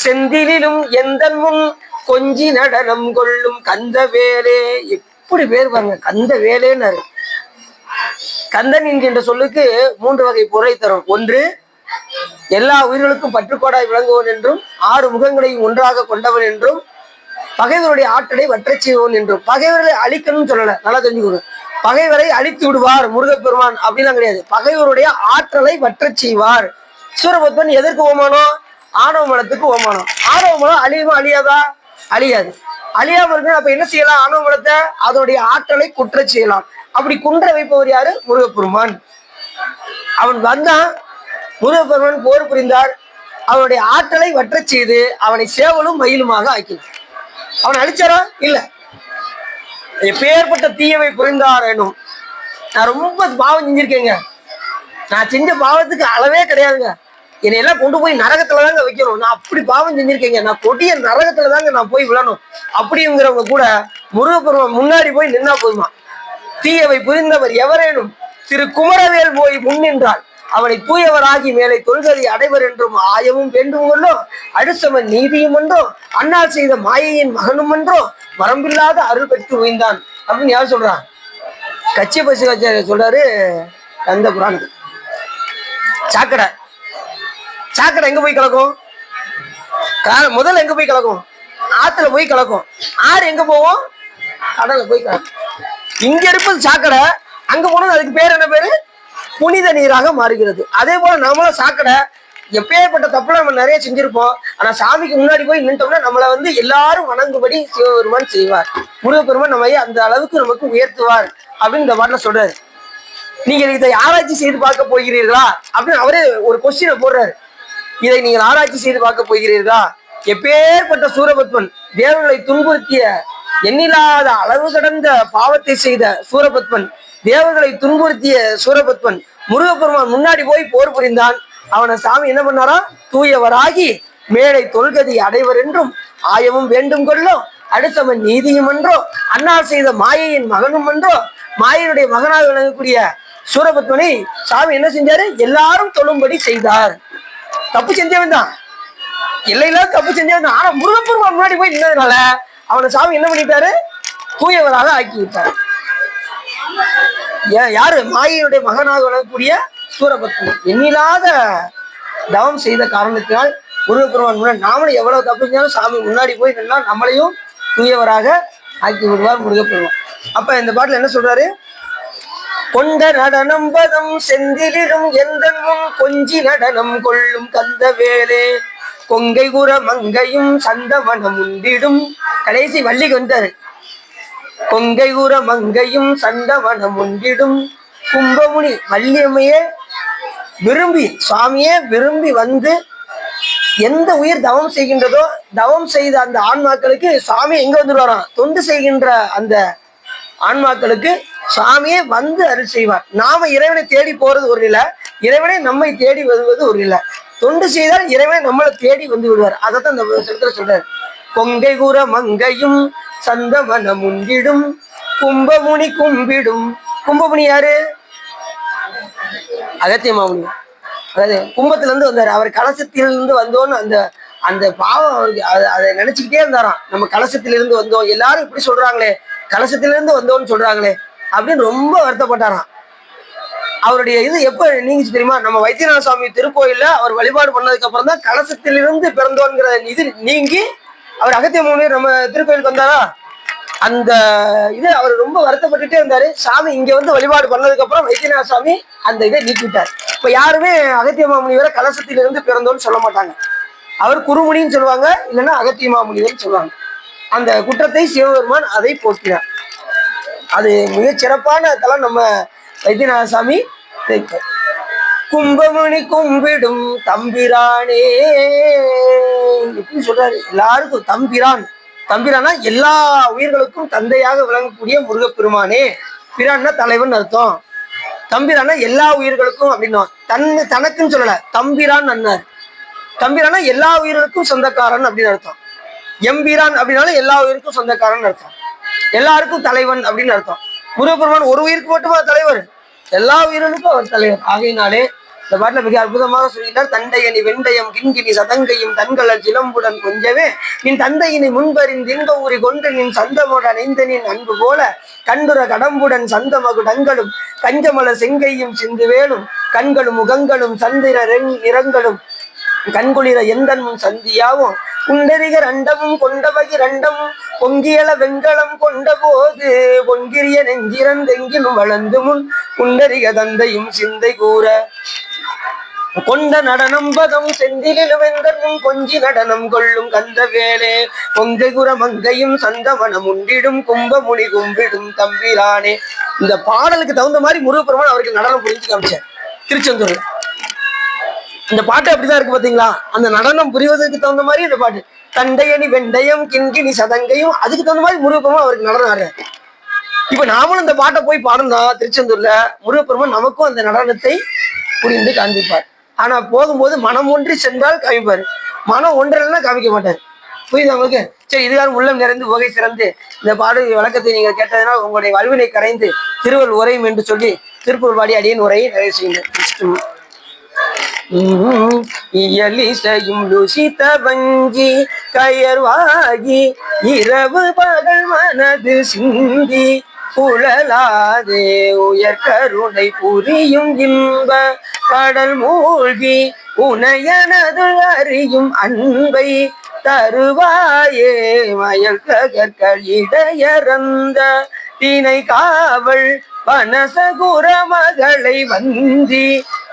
செந்திலும் எந்த முன் கொஞ்சி நடனம் கொள்ளும் கந்த வேலே. எப்படி பேர் பாருங்க, கந்த வேலேன்னாரு. கந்தன் என்கின்ற சொல்லுக்கு 3 வகை பொருளை தரும். ஒன்று, எல்லா உயிர்களுக்கும் பற்றுக்கோடாய் விளங்குவன் என்றும் 6 முகங்களையும் ஒன்றாக கொண்டவன் என்றும் பகைவருடைய ஆற்றலை வற்றச் செய்வன் என்றும். பகைவர்களை அழிக்கணும்னு சொல்லல, நல்லா தெரிஞ்சுக்கணும். பகைவரை அழித்து விடுவார் முருகப்பெருமான் அப்படிலாம் கிடையாது. பகைவருடைய ஆற்றலை வற்றச் செய்வார். சூரபத்மன் எதற்கு ஓமானம்? ஆணவ மலத்துக்கு ஓமானம். ஆணவ மலம் அழியுமா அழியாதா? அழியாது. அழியாம இருக்கு. அப்ப என்ன செய்யலாம்? ஆணவ மலத்தை அதனுடைய ஆற்றலை குற்ற செய்யலாம். அப்படி குன்ற வைப்பவர் யாரு? முருகப்பெருமான். அவன் வந்தான், முருகப்பெருமான் போர் புரிந்தார். அவனுடைய ஆற்றலை வற்றச் செய்து அவனை சேவலும் மயிலுமாக ஆக்கினார். அவன் அழிச்சாரா? இல்ல. எப்பேற்பட்ட தீயவை புரிந்தாரேனும். நான் ரொம்ப பாவம் செஞ்சிருக்கேங்க. நான் செஞ்ச பாவத்துக்கு அளவே கிடையாதுங்க. என்னையெல்லாம் கொண்டு போய் நரகத்துல தாங்க வைக்கணும். நான் அப்படி பாவம் செஞ்சிருக்கேங்க. நான் கொடிய நரகத்துல தாங்க நான் போய் விழணும் அப்படிங்கிறவங்க கூட முருகப்பெருமான் முன்னாடி போய் நின்னா போதுமா. தீயவை புரிந்தவர் எவரேனும் திரு குமரவேல் போய் முன்னின்றால் அவனை தூயவராகி மேலே தொல்கதி அடைவர் என்றும் ஆயமும் வேண்டும் கொண்டோ அடுசவன் நீதியும் என்றோ அண்ணால் செய்த மாயையின் மகனும் என்றோ வரம்பில்லாத அருள் பெற்று உய்ந்தான் அப்படின்னு யார் சொல்றான்? கட்சி பசுகாச்சாரியர் சொல்றாரு அந்த புராணம். சாக்கடை சாக்கடை எங்க போய் கலக்கும்? முதல்ல எங்க போய் கலக்கும்? ஆத்துல போய் கலக்கும். ஆறு எங்க போவோம்? கடல்ல போய் கலக்கும். இங்க இருப்பது சாக்கடை, அங்க போனது அதுக்கு பேர் என்ன பேரு? புனித நீராக மாறுகிறது. அதே போல நம்மளும் சாக்கடை எப்பேற்பட்ட தப்புல நம்ம நிறைய செஞ்சிருப்போம். ஆனா சாமிக்கு முன்னாடி போய் நின்ட்டோம்னா நம்மளை எல்லாரும் வணங்குபடி சிவபெருமான் செய்வார். முருகப்பெருமான் நம்ம அந்த அளவுக்கு நமக்கு உயர்த்துவார் அப்படின்னு இந்த பாட்டுல சொல்றாரு. நீங்க இதை ஆராய்ச்சி செய்து பார்க்க போகிறீர்களா அப்படின்னு அவரே ஒரு கொஸ்டினை போடுறாரு. இதை நீங்கள் ஆராய்ச்சி செய்து பார்க்க போகிறீர்களா? எப்பேற்பட்ட சூரபத்மன் தேவர்களை துன்புறுத்திய எண்ணில்லாத அளவு கடந்த பாவத்தை செய்த சூரபத்மன், தேவர்களை துன்புறுத்திய சூரபத்மன் முருகப்பெருமான் முன்னாடி போய் போர் புரிந்தான். அவனை சாமி என்ன பண்ணாரா? தூயவராகி மேலை தொல்கதி அடைவர் என்றும் ஆயமும் வேண்டும் கொள்ளோ அடுத்தவன் நீதியும் என்றோ அண்ணால் செய்த மாயையின் மகனும் என்றோ. மாயனுடைய மகனாக விளங்கக்கூடிய சூரபத்மனை சாமி என்ன செஞ்சாரு? எல்லாரும் தொழும்படி செய்தார். தப்பு செஞ்சவன் தான், எல்லையில தப்பு செஞ்சவன் தான். ஆனா முருகப்பெருமான் முன்னாடி போய் நின்றதுனால அவனை சாமி என்ன பண்ணிட்டாரு? தூயவராக ஆக்கி விட்டார். யாரு? மாயையுடைய மகனாக விளங்கக்கூடிய சூரபத்மன் எண்ணில்லாத தவம் செய்த காரணத்தினால் முருகப்பெருமான் முன்னாடி நாமளும் எவ்வளவு தப்பு செஞ்சாலும் சாமி முன்னாடி போய் நின்னா நம்மளையும் தூயவராக ஆக்கி விடுவார் முருகப்பெருமான். அப்ப இந்த பாட்டுல என்ன சொல்றாரு? கொண்ட நடனம் பதம் செந்திலும் எந்த முன் கொஞ்சி நடனம் கொள்ளும் கந்த வேலே கொங்கை குற மங்கையும் சந்தமனம் உண்டிடும். கடைசி வள்ளிக்கு வந்தாரு. கொங்கை குற மங்கையும் சந்தமனம் உண்டிடும் கும்பமுனி. வள்ளியம்மையே விரும்பி, சுவாமியே விரும்பி வந்து எந்த உயிர் தவம் செய்கின்றதோ தவம் செய்த அந்த ஆன்மாக்களுக்கு சாமி எங்க வந்துடுவாராம்? தொண்டு செய்கின்ற அந்த ஆன்மாக்களுக்கு சாமியே வந்து அருள் செய்வார். நாம இறைவனை தேடி போறது ஒரு நிலை, இறைவனை நம்மை தேடி வருவது ஒரு நிலை. தொண்டு செய்தால் இறைவனை நம்மளை தேடி வந்து விடுவார். அதைத்தான் இந்த சொல்ற சொல்றாரு. கொங்கை கூற மங்கையும் சந்தமனம் உண்டிடும் கும்பமுனி கும்பிடும். கும்பமுனி யாரு? அகத்திய மாமுனி. அதாவது கும்பத்துல இருந்து வந்தாரு. அவர் கலசத்திலிருந்து வந்தோன்னு அந்த அந்த பாவம் அவருக்கு அதை நினைச்சுக்கிட்டே இருந்தாராம். நம்ம கலசத்திலிருந்து வந்தோம், எல்லாரும் இப்படி சொல்றாங்களே, கலசத்திலிருந்து வந்தோன்னு சொல்றாங்களே அப்படின்னு ரொம்ப வருத்தப்பட்டாராம். அவருடைய இது எப்ப நீங்கிச்சு தெரியுமா? நம்ம வைத்தியநாத சுவாமி திருக்கோயில்ல அவர் வழிபாடு பண்ணதுக்கு அப்புறம் தான் கலசத்திலிருந்து பிறந்தோங்கிற இது நீங்கி அவர் அகத்திய மாமுனிவர் நம்ம திருக்கோயிலுக்கு வந்தாரா? அந்த இது அவர் ரொம்ப வருத்தப்பட்டுட்டே இருந்தாரு. சாமி இங்க வந்து வழிபாடு பண்ணதுக்கு அப்புறம் வைத்தியநாத சாமி அந்த இதை நீக்கிட்டார். இப்ப யாருமே அகத்திய மாமுனிவரை கலசத்திலிருந்து பிறந்தோன்னு சொல்ல மாட்டாங்க. அவர் குருமுனின்னு சொல்லுவாங்க, இல்லைன்னா அகத்திய மாமுனிவர்னு சொல்லுவாங்க. அந்த குற்றத்தை சிவபெருமான் அதை போக்கினார். அது மிக சிறப்பான தலம் நம்ம வைத்தியநாத சாமி. கும்பமுனி கும்பிடும் தம்பிரானே எப்படின்னு சொல்றாரு, எல்லாருக்கும் தம்பிரான். தம்பிரானா எல்லா உயிர்களுக்கும் தந்தையாக விளங்கக்கூடிய முருகப்பெருமானே. பிரான்னா தலைவன் அர்த்தம். தம்பிரானா எல்லா உயிர்களுக்கும் அப்படின்னா தனக்குன்னு சொல்லல, தம்பிரான் அண்ணார். தம்பிரானா எல்லா உயிர்களுக்கும் சொந்தக்காரன் அப்படின்னு அர்த்தம். எம்பிரான் அப்படின்னாலும் எல்லா உயிருக்கும் சொந்தக்காரன் அர்த்தம். எல்லாருக்கும் தலைவன் அப்படின்னு அர்த்தம். முருகப்பெருமான் ஒரு உயிருக்கு மட்டுமா தலைவர்? எல்லா உயிர்களுக்கும் அவர் தலைவர். ஆகையினாலே இந்த பாட்டுல மிக அற்புதமாக சொல்லிட்டார். தண்டையணி வெண்டயம் கிண்கிணி சதங்கையும் தன்கள சிலம்புடன் கொஞ்சவே நின் தந்தையினை முன்பறிந்து இன்ப ஊறி கொண்டு நின் சந்தமுடன் ஐந்தனின் அன்பு போல கண்டுர கடம்புடன் சந்தமகு டங்களும் கஞ்சமல செங்கையும் சிந்து வேலும் கண்களும் முகங்களும் சந்திர நிறங்களும் கண்குளிர எந்தன்மும் சந்தியாவும் குண்டரிகர் அண்டமும் கொண்டவகி ரண்டமும் பொங்கியல வெண்கலம் கொண்ட போது பொன்கிரிய நெஞ்சிரந்தெங்கிலும் வளர்ந்து முன் குண்டரிக தந்தையும் சிந்தை கூற கொண்ட நடனம் பதம் செந்திலும் வெந்தனும் கொஞ்சி நடனம் கொள்ளும் கந்த வேலே பொங்கை குர மங்கையும் சந்தமனம் உண்டிடும் கும்பமுனி கும்பிடும் தம்பிரானே. இந்த பாடலுக்கு தகுந்த மாதிரி முருகப்பெருமான் அவருக்கு நடனம் புரிஞ்சு காமிச்சார் திருச்செந்தூர்ல. இந்த பாட்டு அப்படிதான் இருக்கு பாத்தீங்களா? அந்த நடனம் புரிவதற்கு தகுந்த மாதிரி இந்த பாட்டு. தண்டையணி வெண்டயம் கிண்கிணி சதங்கையும் அதுக்கு தகுந்த மாதிரி முருகப்பெருமான் அவருக்கு நடனம் ஆடுறாரு. இப்ப நாமளும் இந்த பாட்டை போய் பாடணும் திருச்செந்தூர்ல, முருகப்பெருமான் நமக்கும் அந்த நடனத்தை புரிந்து காண்பிப்பார். ஆனா போகும்போது மனம் ஒன்றி சென்றால் காமிப்பாரு, மனம் ஒன்றா காமிக்க மாட்டார். புரியுது உங்களுக்கு? சரி, இதுதான் உள்ளம் நிறைந்து உகை சிறந்து இந்த பாடல் வழக்கத்தை நீங்கள் கேட்டதனால் உங்களுடைய வல்வினை கரைந்து திருவள் உரையும் என்று சொல்லி திருக்குறள் பாடி அடியின் உரையை நிறைவு செய்யுங்கள். இயலிசையும் லுசித்த வஞ்சி கயர்வாகி இரவு பகல் மனது சிந்தி உழலாதே உயர்கருணை புரியும் இன்ப கடல் மூழ்கி உனையனது அறியும் அன்பை தருவாயே மயல் ககற்கள் இடையறந்த தினை காவல் பனசகுர மகளை வந்தி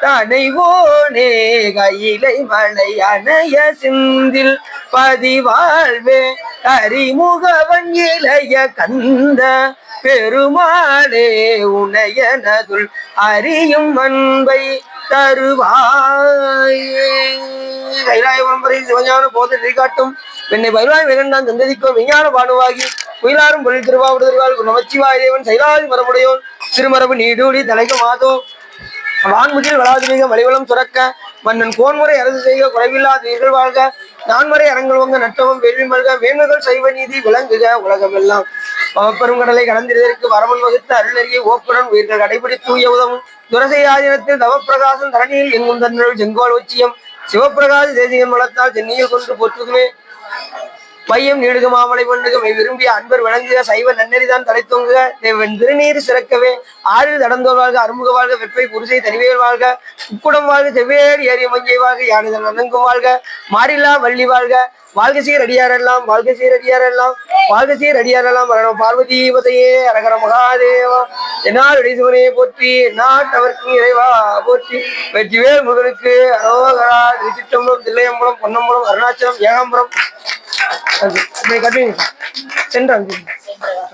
தனைவோனே கையிலை மலை அணைய சிந்தில் பதிவாழ்வே கரிமுகவன் இளைய கந்த பெருமாளே உனையனதுள் அறியும் அன்பை தருவாயே. கைலாயபுரம் சிவஞான போத காட்டும் என்னை பயிலாய் வெகண்டான் தந்ததிக்கோ விஞ்ஞான பானுவாகி குயிலாரும் பொருள் திருவாவூர் திருவாள் நமச்சிவாய தேவன் சைலாதி மரமுடையோன் திருமரபு நீடூடி தலைக்க மாதோ வான்முதில் வளாதிமிக மலிவளம் சுரக்க மன்னன் கோன்முறை அரசு செய்க குறைவில்லாத உயிர்கள் வாழ்க நான்முறை அரங்கல்வங்க நட்டமும் வேள்வி மல்க வேண்மைகள் சைவ நீதி விளங்குக உலகம் எல்லாம் பவப்பெருங்கடலை கடந்திருதற்கு வரமன் வகுத்து அருளறிய ஓப்புடன் உயிர்கள் கடைபிடி தூய உதவும் துரசையாதினத்தில் தவப்பிரகாசம் தரணியில் எங்கும் தன்னருள் செங்கோல் உச்சியம் சிவப்பிரகாச தேசிகன் மலத்தால் சென்னியில் கொண்டு போற்றுதுமே மையம் நீடுக மாமலை பண்ணுக மெய் விரும்பிய அன்பர் வழங்குக சைவ நன்னெறிதான் தலை தொங்குக தேவன் திருநீர் சிறக்கவே ஆறில் தடந்தோர் வாழ்க அருமுக வாழ்க வெப்பை குருசை தனிவேல் வாழ்க உக்குடம் வாழ்க செவ்வேடி ஏறிய மஞ்சை வாழ்க யானைதன் அணங்கும் வாழ்க மாறில்லா வள்ளி வாழ்க வாழ்க சீர் அடியாரெல்லாம் வாழ்க சீர் அடியாரெல்லாம் வாழ்க சீர் அடியாரெல்லாம் மரணம் பார்வதீபதையே அரகர மகாதேவா என்னால் இடைசுவனையை போற்றி நாட்டவர்க்கும் இறைவா போற்றி வெற்றிவேல் முருகனுக்கு அரோகரா திருச்சிற்றம்பலம் தில்லையம்பலம் பொன்னம்பலம் அருணாச்சலம் ஏகாம்பரம் கட்டி சென்றாங்க.